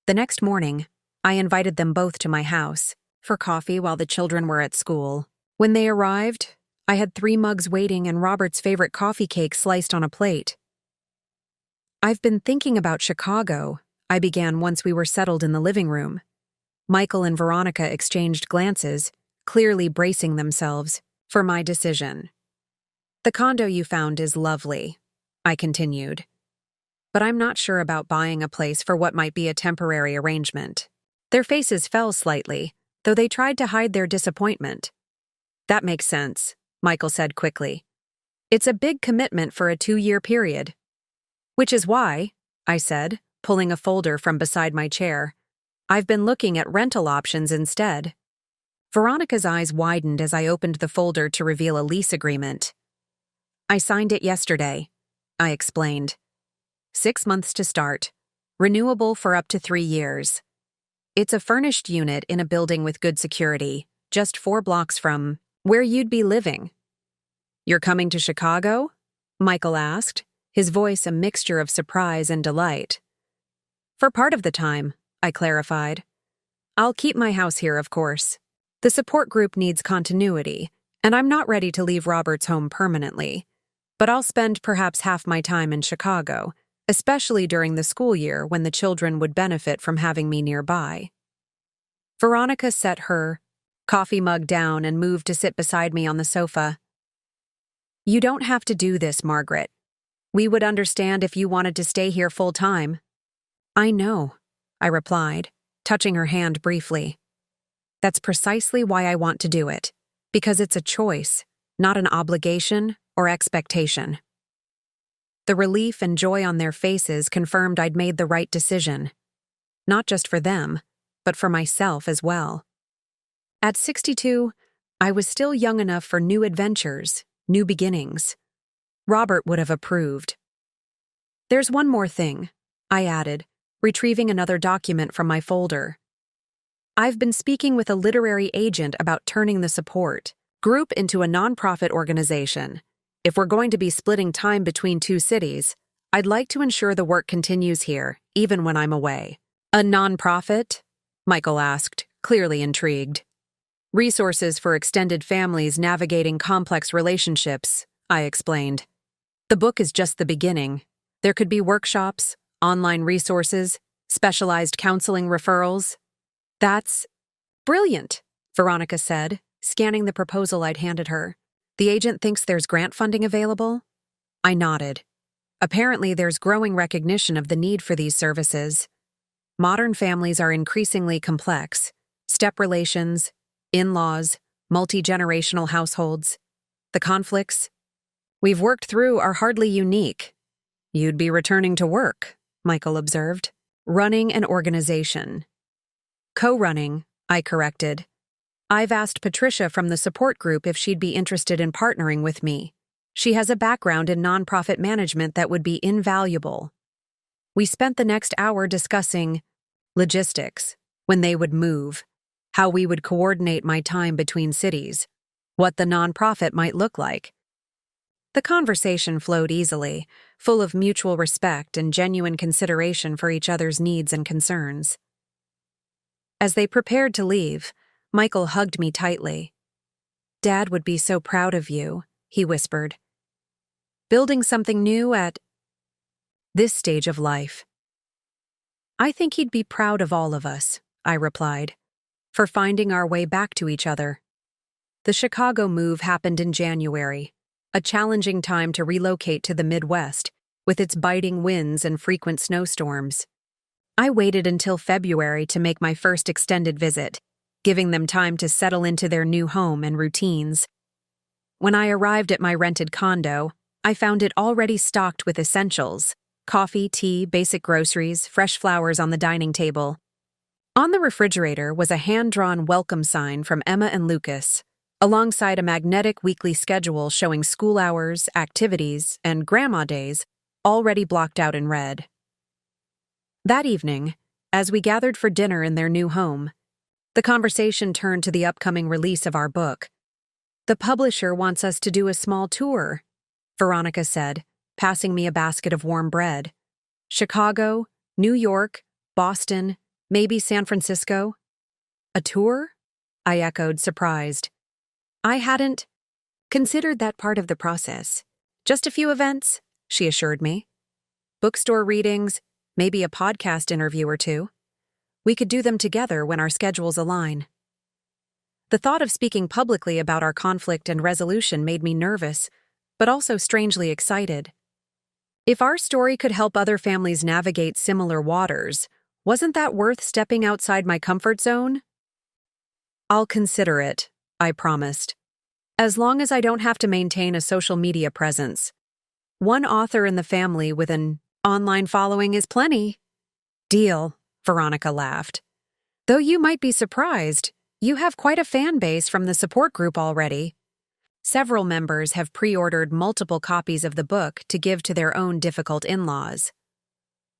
The next morning, I invited them both to my house for coffee while the children were at school. When they arrived, I had 3 mugs waiting and Robert's favorite coffee cake sliced on a plate. "I've been thinking about Chicago," I began once we were settled in the living room. Michael and Veronica exchanged glances, clearly bracing themselves for my decision. "The condo you found is lovely," I continued. "But I'm not sure about buying a place for what might be a temporary arrangement." Their faces fell slightly, though they tried to hide their disappointment. "That makes sense," Michael said quickly. "It's a big commitment for a 2-year period." "Which is why," I said, pulling a folder from beside my chair, "I've been looking at rental options instead." Veronica's eyes widened as I opened the folder to reveal a lease agreement. "I signed it yesterday," I explained. 6 months to start, renewable for up to 3 years. It's a furnished unit in a building with good security, just 4 blocks from where you'd be living. "You're coming to Chicago?" Michael asked, his voice a mixture of surprise and delight. "For part of the time," I clarified. "I'll keep my house here, of course. The support group needs continuity, and I'm not ready to leave Robert's home permanently. But I'll spend perhaps half my time in Chicago, especially during the school year when the children would benefit from having me nearby." Veronica set her coffee mug down and moved to sit beside me on the sofa. "You don't have to do this, Margaret. We would understand if you wanted to stay here full-time." "I know," I replied, touching her hand briefly. "That's precisely why I want to do it, because it's a choice, not an obligation or expectation." The relief and joy on their faces confirmed I'd made the right decision. Not just for them, but for myself as well. At 62, I was still young enough for new adventures, new beginnings. Robert would have approved. "There's one more thing," I added, retrieving another document from my folder. "I've been speaking with a literary agent about turning the support group into a nonprofit organization. If we're going to be splitting time between 2 cities, I'd like to ensure the work continues here, even when I'm away." "A nonprofit?" Michael asked, clearly intrigued. "Resources for extended families navigating complex relationships," I explained. "The book is just the beginning. There could be workshops, online resources, specialized counseling referrals." "That's brilliant," Veronica said, scanning the proposal I'd handed her. "The agent thinks there's grant funding available?" I nodded. Apparently, there's growing recognition of the need for these services. Modern families are increasingly complex. Step relations, in-laws, multi-generational households. The conflicts we've worked through are hardly unique. You'd be returning to work, Michael observed. Running an organization. Co-running, I corrected. I've asked Patricia from the support group if she'd be interested in partnering with me. She has a background in nonprofit management that would be invaluable. We spent the next hour discussing logistics, when they would move, how we would coordinate my time between cities, what the nonprofit might look like. The conversation flowed easily, full of mutual respect and genuine consideration for each other's needs and concerns. As they prepared to leave, Michael hugged me tightly. "Dad would be so proud of you," he whispered. "Building something new at this stage of life." "I think he'd be proud of all of us," I replied, "for finding our way back to each other." The Chicago move happened in January, a challenging time to relocate to the Midwest, with its biting winds and frequent snowstorms. I waited until February to make my first extended visit, giving them time to settle into their new home and routines. When I arrived at my rented condo, I found it already stocked with essentials: coffee, tea, basic groceries, fresh flowers on the dining table. On the refrigerator was a hand-drawn welcome sign from Emma and Lucas, alongside a magnetic weekly schedule showing school hours, activities, and grandma days already blocked out in red. That evening, as we gathered for dinner in their new home, the conversation turned to the upcoming release of our book. "The publisher wants us to do a small tour," Veronica said, passing me a basket of warm bread. "Chicago, New York, Boston, maybe San Francisco." "A tour?" I echoed, surprised. I hadn't considered that part of the process. "Just a few events," she assured me. "Bookstore readings, maybe a podcast interview or two. We could do them together when our schedules align." The thought of speaking publicly about our conflict and resolution made me nervous, but also strangely excited. If our story could help other families navigate similar waters, wasn't that worth stepping outside my comfort zone? "I'll consider it," I promised. "As long as I don't have to maintain a social media presence. One author in the family with an online following is plenty." "Deal," Veronica laughed. "Though you might be surprised, you have quite a fan base from the support group already. Several members have pre-ordered multiple copies of the book to give to their own difficult in-laws."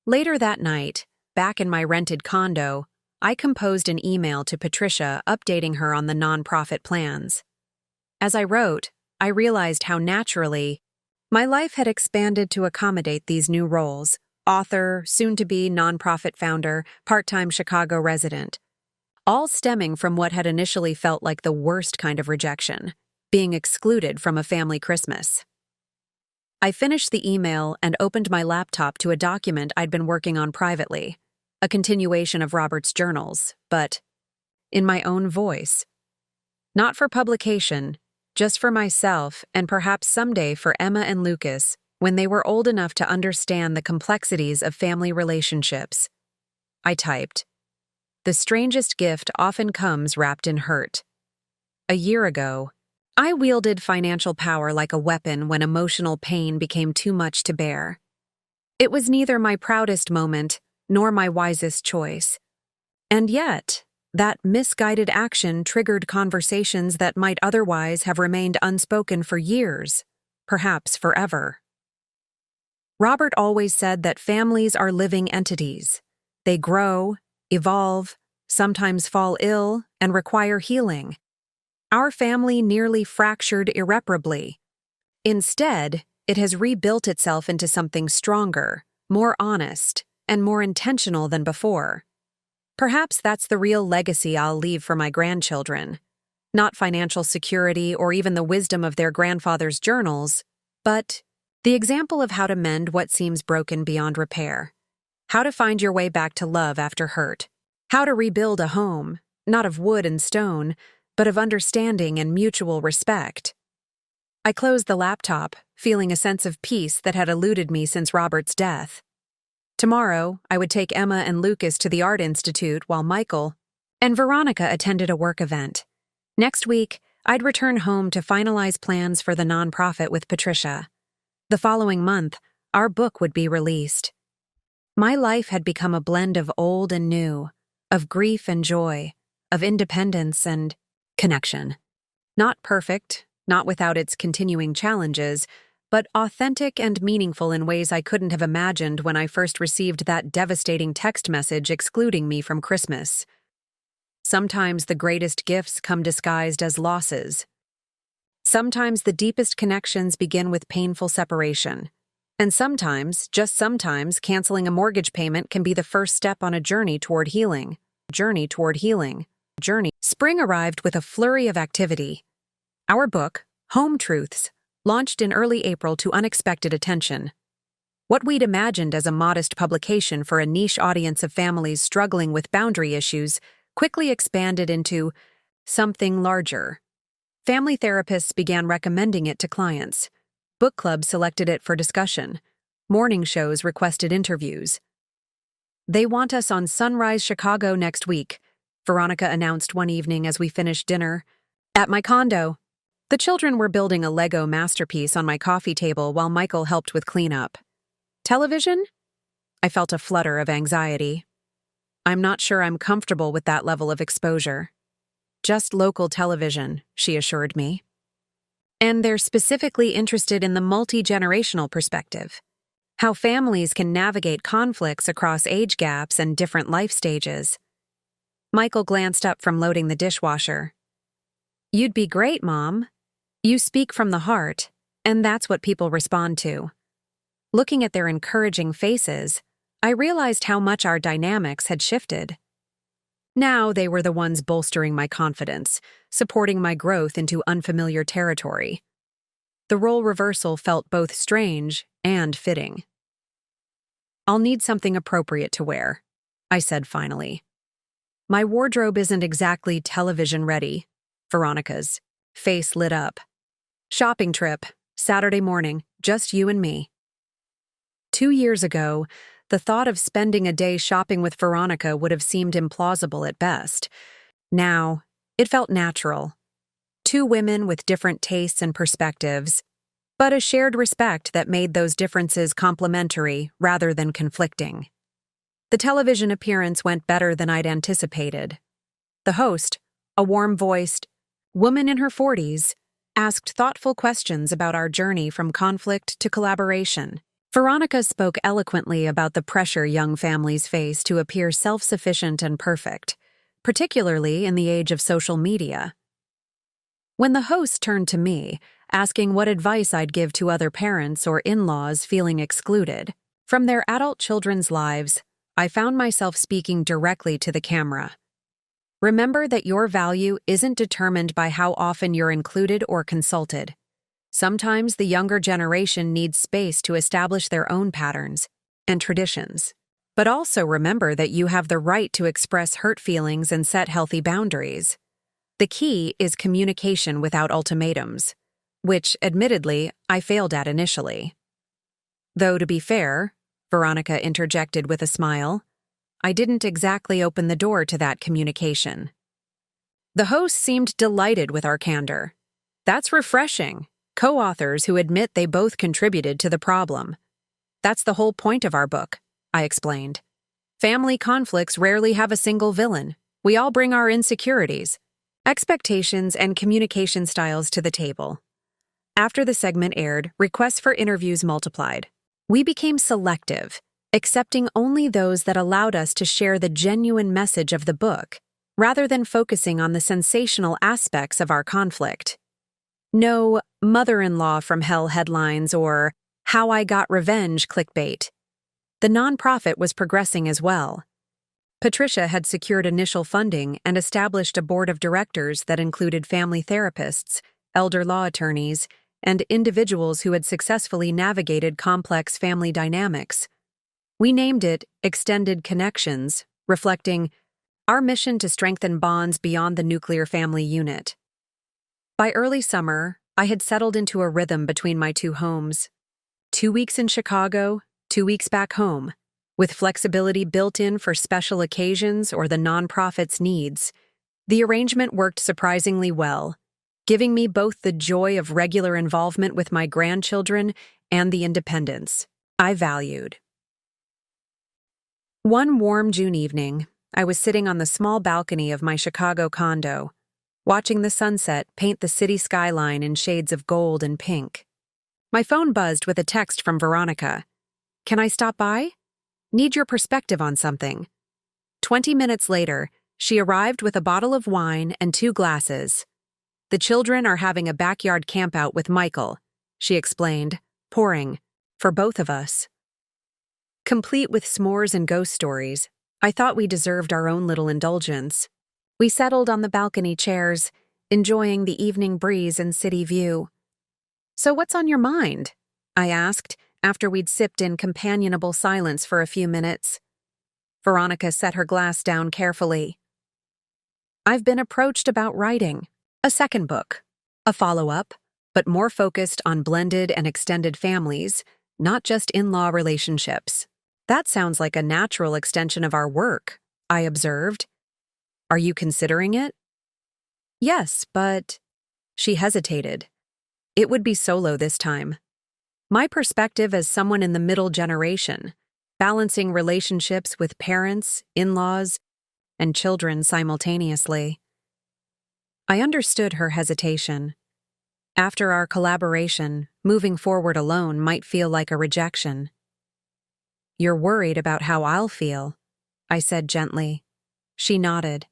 Later that night, back in my rented condo, I composed an email to Patricia updating her on the nonprofit plans. As I wrote, I realized how naturally my life had expanded to accommodate these new roles: author, soon-to-be nonprofit founder, part-time Chicago resident, all stemming from what had initially felt like the worst kind of rejection: being excluded from a family Christmas. I finished the email and opened my laptop to a document I'd been working on privately, a continuation of Robert's journals, but in my own voice. Not for publication, just for myself and perhaps someday for Emma and Lucas when they were old enough to understand the complexities of family relationships. I typed, "The strangest gift often comes wrapped in hurt." A year ago, I wielded financial power like a weapon when emotional pain became too much to bear. It was neither my proudest moment nor my wisest choice. And yet, that misguided action triggered conversations that might otherwise have remained unspoken for years, perhaps forever. Robert always said that families are living entities. They grow, evolve, sometimes fall ill, and require healing. Our family nearly fractured irreparably. Instead, it has rebuilt itself into something stronger, more honest, and more intentional than before. Perhaps that's the real legacy I'll leave for my grandchildren. Not financial security or even the wisdom of their grandfather's journals, but the example of how to mend what seems broken beyond repair. How to find your way back to love after hurt. How to rebuild a home, not of wood and stone, but of understanding and mutual respect. I closed the laptop, feeling a sense of peace that had eluded me since Robert's death. Tomorrow, I would take Emma and Lucas to the Art Institute while Michael and Veronica attended a work event. Next week, I'd return home to finalize plans for the nonprofit with Patricia. The following month, our book would be released. My life had become a blend of old and new, of grief and joy, of independence and connection. Not perfect, not without its continuing challenges, but authentic and meaningful in ways I couldn't have imagined when I first received that devastating text message excluding me from Christmas. Sometimes the greatest gifts come disguised as losses. Sometimes the deepest connections begin with painful separation. And sometimes, just sometimes, canceling a mortgage payment can be the first step on a journey toward healing. Spring arrived with a flurry of activity. Our book, Home Truths, launched in early April to unexpected attention. What we'd imagined as a modest publication for a niche audience of families struggling with boundary issues quickly expanded into something larger. Family therapists began recommending it to clients. Book clubs selected it for discussion. Morning shows requested interviews. "They want us on Sunrise Chicago next week," Veronica announced one evening as we finished dinner. At my condo, the children were building a Lego masterpiece on my coffee table while Michael helped with cleanup. "Television?" I felt a flutter of anxiety. "I'm not sure I'm comfortable with that level of exposure." "Just local television," she assured me. "And they're specifically interested in the multi-generational perspective. How families can navigate conflicts across age gaps and different life stages." Michael glanced up from loading the dishwasher. "You'd be great, Mom. You speak from the heart, and that's what people respond to." Looking at their encouraging faces, I realized how much our dynamics had shifted. Now they were the ones bolstering my confidence, supporting my growth into unfamiliar territory. The role reversal felt both strange and fitting. "I'll need something appropriate to wear," I said finally. "My wardrobe isn't exactly television-ready." Veronica's face lit up. "Shopping trip, Saturday morning, just you and me." 2 years ago, the thought of spending a day shopping with Veronica would have seemed implausible at best. Now, it felt natural. 2 women with different tastes and perspectives, but a shared respect that made those differences complementary rather than conflicting. The television appearance went better than I'd anticipated. The host, a warm-voiced woman in her 40s, asked thoughtful questions about our journey from conflict to collaboration. Veronica spoke eloquently about the pressure young families face to appear self-sufficient and perfect, particularly in the age of social media. When the host turned to me, asking what advice I'd give to other parents or in-laws feeling excluded from their adult children's lives, I found myself speaking directly to the camera. Remember that your value isn't determined by how often you're included or consulted. Sometimes the younger generation needs space to establish their own patterns and traditions. But also remember that you have the right to express hurt feelings and set healthy boundaries. The key is communication without ultimatums, which, admittedly, I failed at initially. Though, to be fair, Veronica interjected with a smile, I didn't exactly open the door to that communication. The host seemed delighted with our candor. "That's refreshing. Co-authors who admit they both contributed to the problem. That's the whole point of our book," I explained. "Family conflicts rarely have a single villain. We all bring our insecurities, expectations, and communication styles to the table." After the segment aired, requests for interviews multiplied. We became selective, accepting only those that allowed us to share the genuine message of the book, rather than focusing on the sensational aspects of our conflict. No mother-in-law from hell headlines or how I got revenge clickbait. The nonprofit was progressing as well. Patricia had secured initial funding and established a board of directors that included family therapists, elder law attorneys, and individuals who had successfully navigated complex family dynamics. We named it Extended Connections, reflecting our mission to strengthen bonds beyond the nuclear family unit. By early summer, I had settled into a rhythm between my 2 homes. 2 weeks in Chicago, 2 weeks back home, with flexibility built in for special occasions or the nonprofit's needs. The arrangement worked surprisingly well. giving me both the joy of regular involvement with my grandchildren and the independence I valued. One warm June evening, I was sitting on the small balcony of my Chicago condo, watching the sunset paint the city skyline in shades of gold and pink. My phone buzzed with a text from Veronica. "Can I stop by? Need your perspective on something." 20 minutes later, she arrived with a bottle of wine and 2 glasses. "The children are having a backyard campout with Michael," she explained, pouring, "for both of us." Complete with s'mores and ghost stories, I thought we deserved our own little indulgence. We settled on the balcony chairs, enjoying the evening breeze and city view. "So what's on your mind?" I asked, after we'd sipped in companionable silence for a few minutes. Veronica set her glass down carefully. "I've been approached about writing a second book, a follow-up, but more focused on blended and extended families, not just in-law relationships." "That sounds like a natural extension of our work," I observed. "Are you considering it?" "Yes, but—" She hesitated. "It would be solo this time. My perspective as someone in the middle generation, balancing relationships with parents, in-laws, and children simultaneously." I understood her hesitation. After our collaboration, moving forward alone might feel like a rejection. "You're worried about how I'll feel," I said gently. She nodded.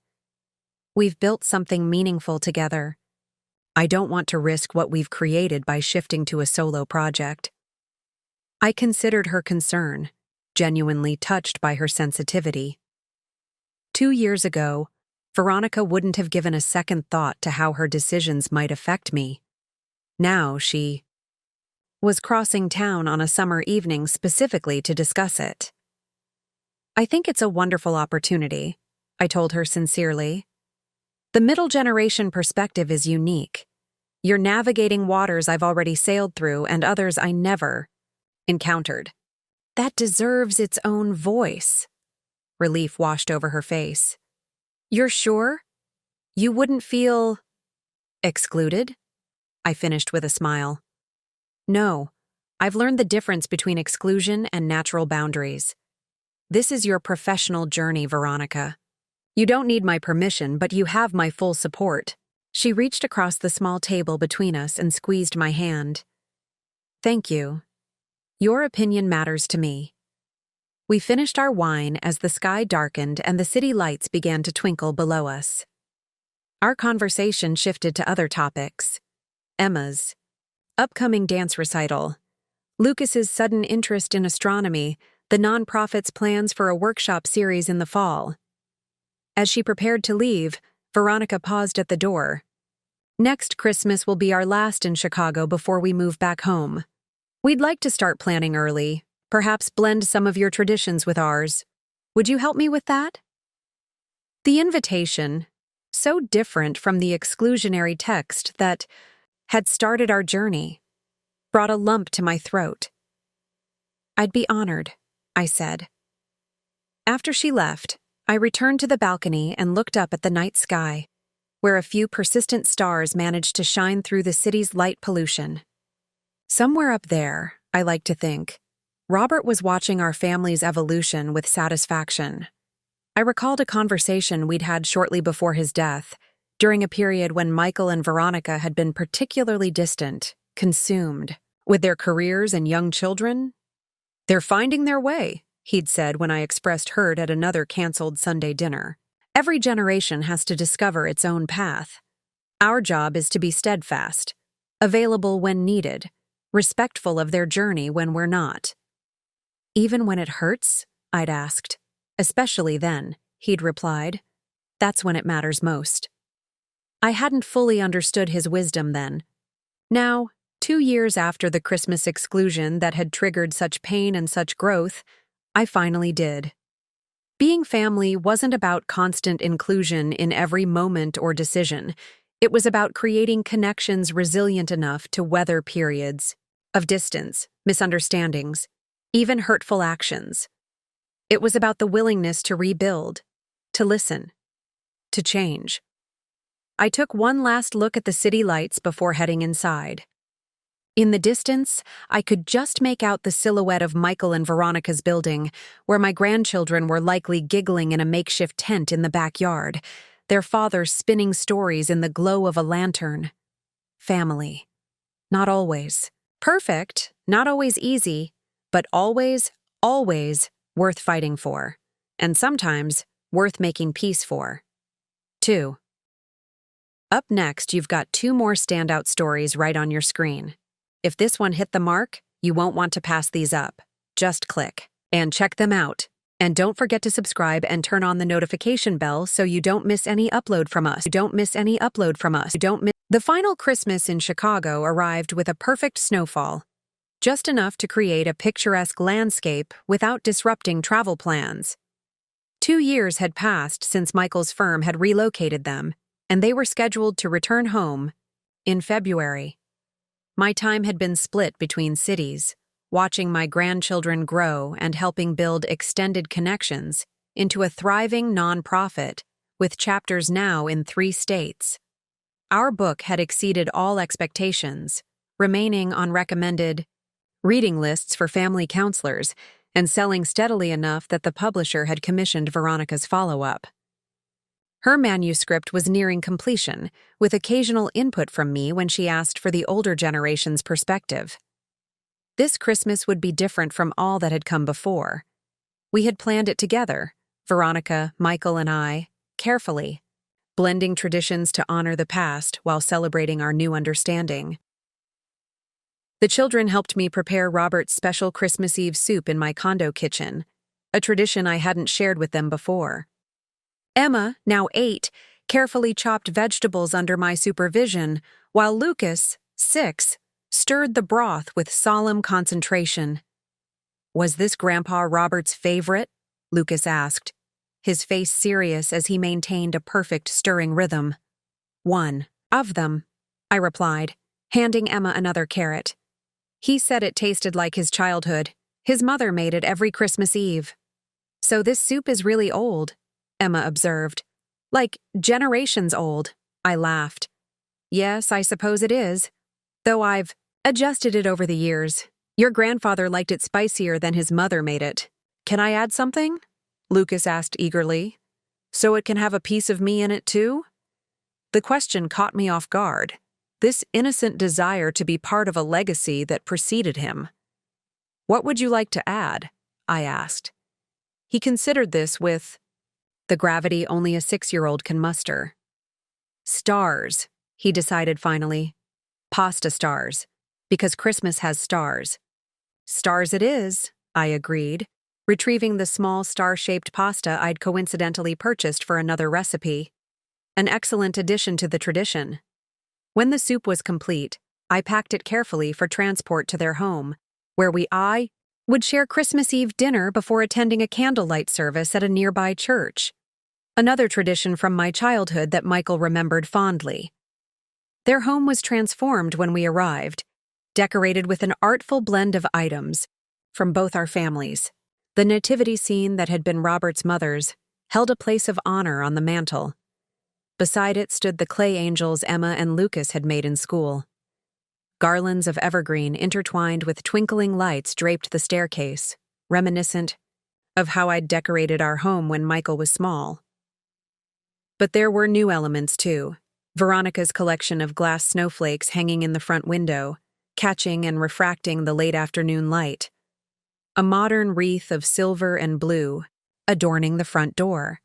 "We've built something meaningful together. I don't want to risk what we've created by shifting to a solo project." I considered her concern, genuinely touched by her sensitivity. 2 years ago, Veronica wouldn't have given a second thought to how her decisions might affect me. Now she was crossing town on a summer evening specifically to discuss it. "I think it's a wonderful opportunity," I told her sincerely. "The middle generation perspective is unique. You're navigating waters I've already sailed through and others I never encountered. That deserves its own voice." Relief washed over her face. "You're sure? You wouldn't feel excluded?" I finished with a smile. "No, I've learned the difference between exclusion and natural boundaries. This is your professional journey, Veronica. You don't need my permission, but you have my full support." She reached across the small table between us and squeezed my hand. "Thank you. Your opinion matters to me." We finished our wine as the sky darkened and the city lights began to twinkle below us. Our conversation shifted to other topics. Emma's upcoming dance recital, Lucas's sudden interest in astronomy, the nonprofit's plans for a workshop series in the fall. As she prepared to leave, Veronica paused at the door. "Next Christmas will be our last in Chicago before we move back home. We'd like to start planning early, perhaps blend some of your traditions with ours. Would you help me with that?" The invitation, so different from the exclusionary text that had started our journey, brought a lump to my throat. "I'd be honored," I said. After she left, I returned to the balcony and looked up at the night sky, where a few persistent stars managed to shine through the city's light pollution. Somewhere up there, I like to think, Robert was watching our family's evolution with satisfaction. I recalled a conversation we'd had shortly before his death, during a period when Michael and Veronica had been particularly distant, consumed with their careers and young children. "They're finding their way," he'd said when I expressed hurt at another canceled Sunday dinner. "Every generation has to discover its own path. Our job is to be steadfast, available when needed, respectful of their journey when we're not." "Even when it hurts?" I'd asked. "Especially then," he'd replied. "That's when it matters most." I hadn't fully understood his wisdom then. Now, 2 years after the Christmas exclusion that had triggered such pain and such growth, I finally did. Being family wasn't about constant inclusion in every moment or decision. It was about creating connections resilient enough to weather periods of distance, misunderstandings, even hurtful actions. It was about the willingness to rebuild, to listen, to change. I took one last look at the city lights before heading inside. In the distance, I could just make out the silhouette of Michael and Veronica's building, where my grandchildren were likely giggling in a makeshift tent in the backyard, their father spinning stories in the glow of a lantern. Family. Not always. Perfect, not always easy, but always, always worth fighting for. And sometimes worth making peace for. 2. Up next, you've got 2 more standout stories right on your screen. If this one hit the mark, you won't want to pass these up. Just click and check them out. And don't forget to subscribe and turn on the notification bell so you don't miss any upload from us. The final Christmas in Chicago arrived with a perfect snowfall, just enough to create a picturesque landscape without disrupting travel plans. 2 years had passed since Michael's firm had relocated them, and they were scheduled to return home in February. My time had been split between cities, watching my grandchildren grow and helping build extended connections into a thriving nonprofit with chapters now in 3 states. Our book had exceeded all expectations, remaining on recommended reading lists for family counselors and selling steadily enough that the publisher had commissioned Veronica's follow-up. Her manuscript was nearing completion, with occasional input from me when she asked for the older generation's perspective. This Christmas would be different from all that had come before. We had planned it together, Veronica, Michael, and I, carefully, blending traditions to honor the past while celebrating our new understanding. The children helped me prepare Robert's special Christmas Eve soup in my condo kitchen, a tradition I hadn't shared with them before. Emma, now 8, carefully chopped vegetables under my supervision, while Lucas, 6, stirred the broth with solemn concentration. "Was this Grandpa Robert's favorite?" Lucas asked, his face serious as he maintained a perfect stirring rhythm. "One of them," I replied, handing Emma another carrot. "He said it tasted like his childhood. His mother made it every Christmas Eve." "So this soup is really old," Emma observed. "Like generations old," I laughed. "Yes, I suppose it is. Though I've adjusted it over the years. Your grandfather liked it spicier than his mother made it." "Can I add something?" Lucas asked eagerly. "So it can have a piece of me in it too?" The question caught me off guard. This innocent desire to be part of a legacy that preceded him. "What would you like to add?" I asked. He considered this with the gravity only a 6-year-old can muster. "Stars," he decided finally. "Pasta stars, because Christmas has stars." "Stars it is," I agreed, retrieving the small star-shaped pasta I'd coincidentally purchased for another recipe. An excellent addition to the tradition. When the soup was complete, I packed it carefully for transport to their home, where I would share Christmas Eve dinner before attending a candlelight service at a nearby church. Another tradition from my childhood that Michael remembered fondly. Their home was transformed when we arrived, decorated with an artful blend of items from both our families. The nativity scene that had been Robert's mother's held a place of honor on the mantel. Beside it stood the clay angels Emma and Lucas had made in school. Garlands of evergreen intertwined with twinkling lights draped the staircase, reminiscent of how I'd decorated our home when Michael was small. But there were new elements, too. Veronica's collection of glass snowflakes hanging in the front window, catching and refracting the late afternoon light. A modern wreath of silver and blue adorning the front door.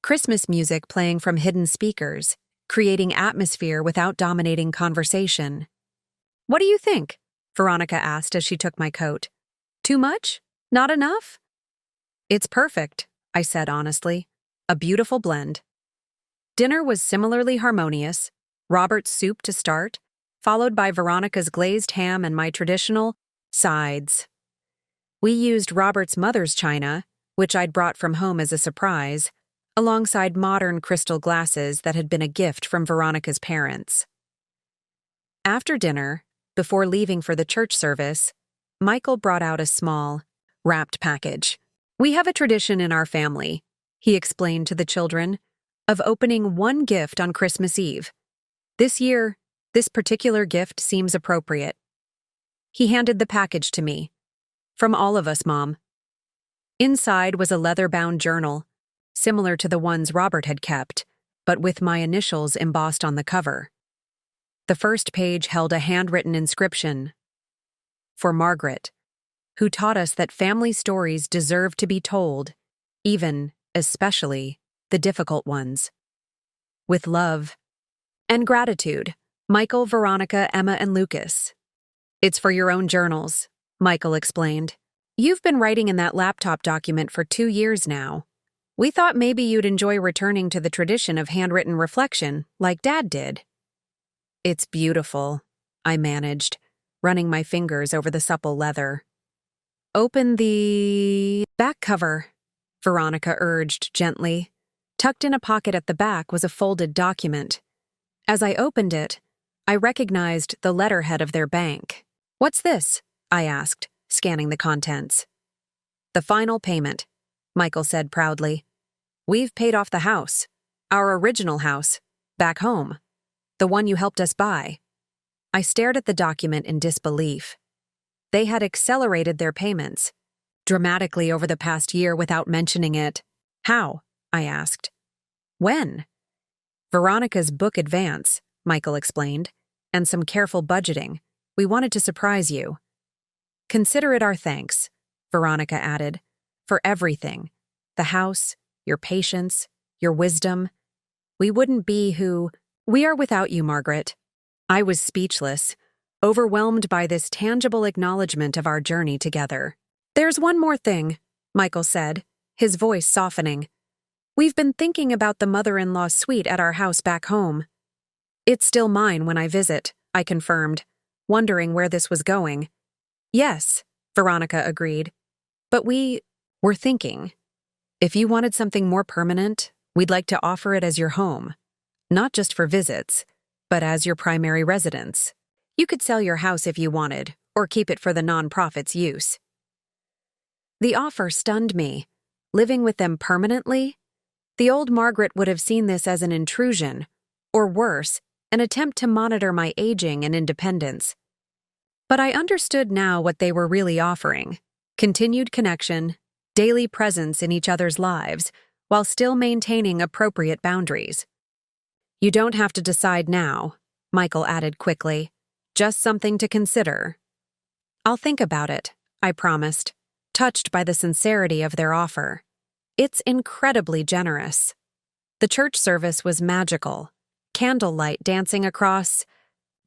Christmas music playing from hidden speakers, creating atmosphere without dominating conversation. "What do you think?" Veronica asked as she took my coat. "Too much? Not enough?" "It's perfect," I said honestly. "A beautiful blend." Dinner was similarly harmonious, Robert's soup to start, followed by Veronica's glazed ham and my traditional sides. We used Robert's mother's china, which I'd brought from home as a surprise, alongside modern crystal glasses that had been a gift from Veronica's parents. After dinner, before leaving for the church service, Michael brought out a small, wrapped package. "We have a tradition in our family," he explained to the children. of opening one gift on Christmas Eve. This year, this particular gift seems appropriate. He handed the package to me. From all of us, Mom. Inside was a leather-bound journal, similar to the ones Robert had kept, but with my initials embossed on the cover. The first page held a handwritten inscription, "For Margaret, who taught us that family stories deserve to be told, even, especially, the difficult ones. With love and gratitude, Michael, Veronica, Emma, and Lucas." "It's for your own journals," Michael explained. "You've been writing in that laptop document for 2 years now. We thought maybe you'd enjoy returning to the tradition of handwritten reflection, like Dad did." "It's beautiful," I managed, running my fingers over the supple leather. "Open the back cover," Veronica urged gently. Tucked in a pocket at the back was a folded document. As I opened it, I recognized the letterhead of their bank. "What's this?" I asked, scanning the contents. "The final payment," Michael said proudly. "We've paid off the house, our original house, back home, the one you helped us buy." I stared at the document in disbelief. They had accelerated their payments, dramatically over the past year without mentioning it. "How?" I asked. "When?" "Veronica's book advance," Michael explained, "and some careful budgeting. We wanted to surprise you." "Consider it our thanks," Veronica added, "for everything. The house, your patience, your wisdom. We wouldn't be who we are without you, Margaret." I was speechless, overwhelmed by this tangible acknowledgement of our journey together. "There's one more thing," Michael said, his voice softening. "We've been thinking about the mother-in-law suite at our house back home." "It's still mine when I visit," I confirmed, wondering where this was going. "Yes," Veronica agreed. "But we're thinking. If you wanted something more permanent, we'd like to offer it as your home. Not just for visits, but as your primary residence. You could sell your house if you wanted, or keep it for the nonprofit's use." The offer stunned me. Living with them permanently? The old Margaret would have seen this as an intrusion, or worse, an attempt to monitor my aging and independence. But I understood now what they were really offering: continued connection, daily presence in each other's lives, while still maintaining appropriate boundaries. "You don't have to decide now," Michael added quickly. "Just something to consider." "I'll think about it," I promised, touched by the sincerity of their offer. It's incredibly generous. The church service was magical, candlelight dancing across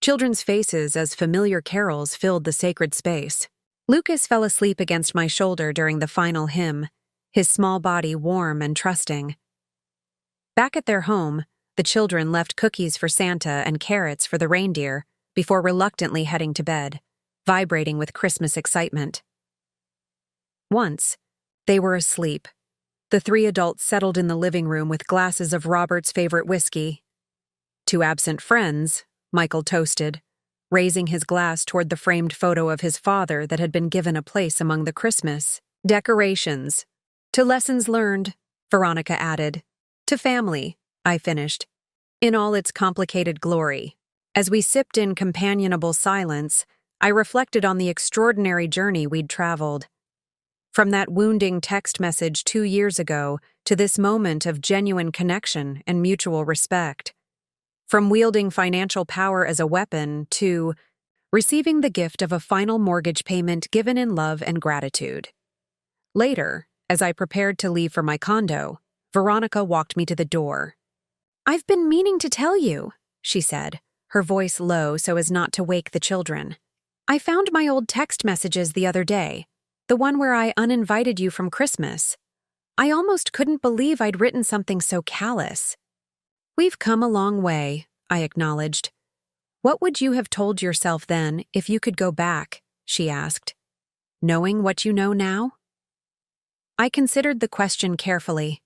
children's faces as familiar carols filled the sacred space. Lucas fell asleep against my shoulder during the final hymn, his small body warm and trusting. Back at their home, the children left cookies for Santa and carrots for the reindeer before reluctantly heading to bed, vibrating with Christmas excitement. Once, they were asleep. The 3 adults settled in the living room with glasses of Robert's favorite whiskey. "To absent friends," Michael toasted, raising his glass toward the framed photo of his father that had been given a place among the Christmas decorations. "To lessons learned," Veronica added. "To family," I finished, in all its complicated glory. As we sipped in companionable silence, I reflected on the extraordinary journey we'd traveled. From that wounding text message 2 years ago to this moment of genuine connection and mutual respect. From wielding financial power as a weapon to receiving the gift of a final mortgage payment given in love and gratitude. Later, as I prepared to leave for my condo, Veronica walked me to the door. "I've been meaning to tell you," she said, her voice low so as not to wake the children. "I found my old text messages the other day, the one where I uninvited you from Christmas. I almost couldn't believe I'd written something so callous." "We've come a long way," I acknowledged. "What would you have told yourself then if you could go back?" she asked. "Knowing what you know now?" I considered the question carefully.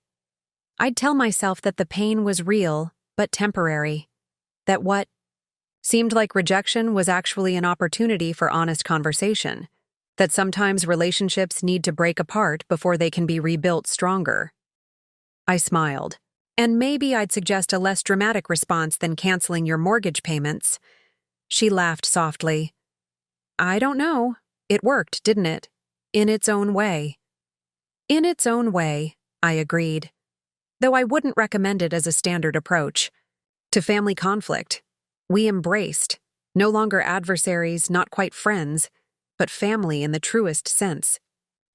I'd tell myself that the pain was real, but temporary. That what seemed like rejection was actually an opportunity for honest conversation. That sometimes relationships need to break apart before they can be rebuilt stronger. I smiled, And maybe I'd suggest a less dramatic response than canceling your mortgage payments." She laughed softly. "I don't know. It worked, didn't it? In its own way." "In its own way," I agreed, though I wouldn't recommend it as a standard approach. To family conflict, we embraced, no longer adversaries, not quite friends, but family in the truest sense,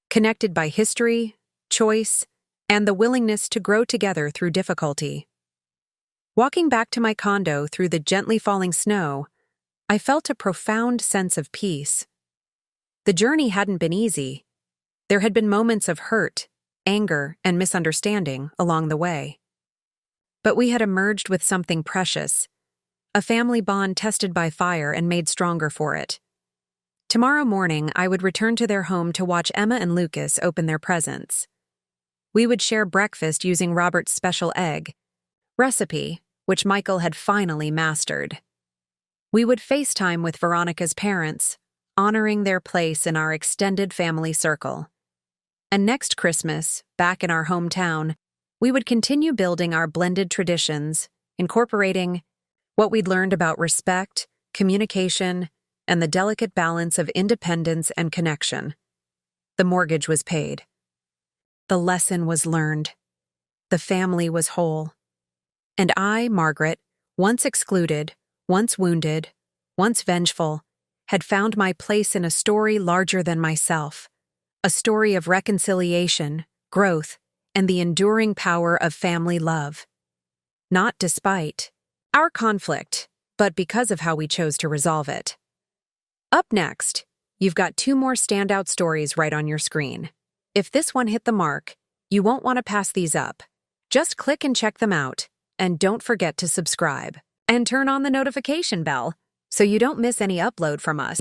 connected by history, choice, and the willingness to grow together through difficulty. Walking back to my condo through the gently falling snow, I felt a profound sense of peace. The journey hadn't been easy. There had been moments of hurt, anger, and misunderstanding along the way. But we had emerged with something precious, a family bond tested by fire and made stronger for it. Tomorrow morning, I would return to their home to watch Emma and Lucas open their presents. We would share breakfast using Robert's special egg recipe, which Michael had finally mastered. We would FaceTime with Veronica's parents, honoring their place in our extended family circle. And next Christmas, back in our hometown, we would continue building our blended traditions, incorporating what we'd learned about respect, communication, and the delicate balance of independence and connection. The mortgage was paid. The lesson was learned. The family was whole. And I, Margaret, once excluded, once wounded, once vengeful, had found my place in a story larger than myself, a story of reconciliation, growth, and the enduring power of family love. Not despite our conflict, but because of how we chose to resolve it. Up next, you've got 2 more standout stories right on your screen. If this one hit the mark, you won't want to pass these up. Just click and check them out, and don't forget to subscribe. And turn on the notification bell so you don't miss any upload from us.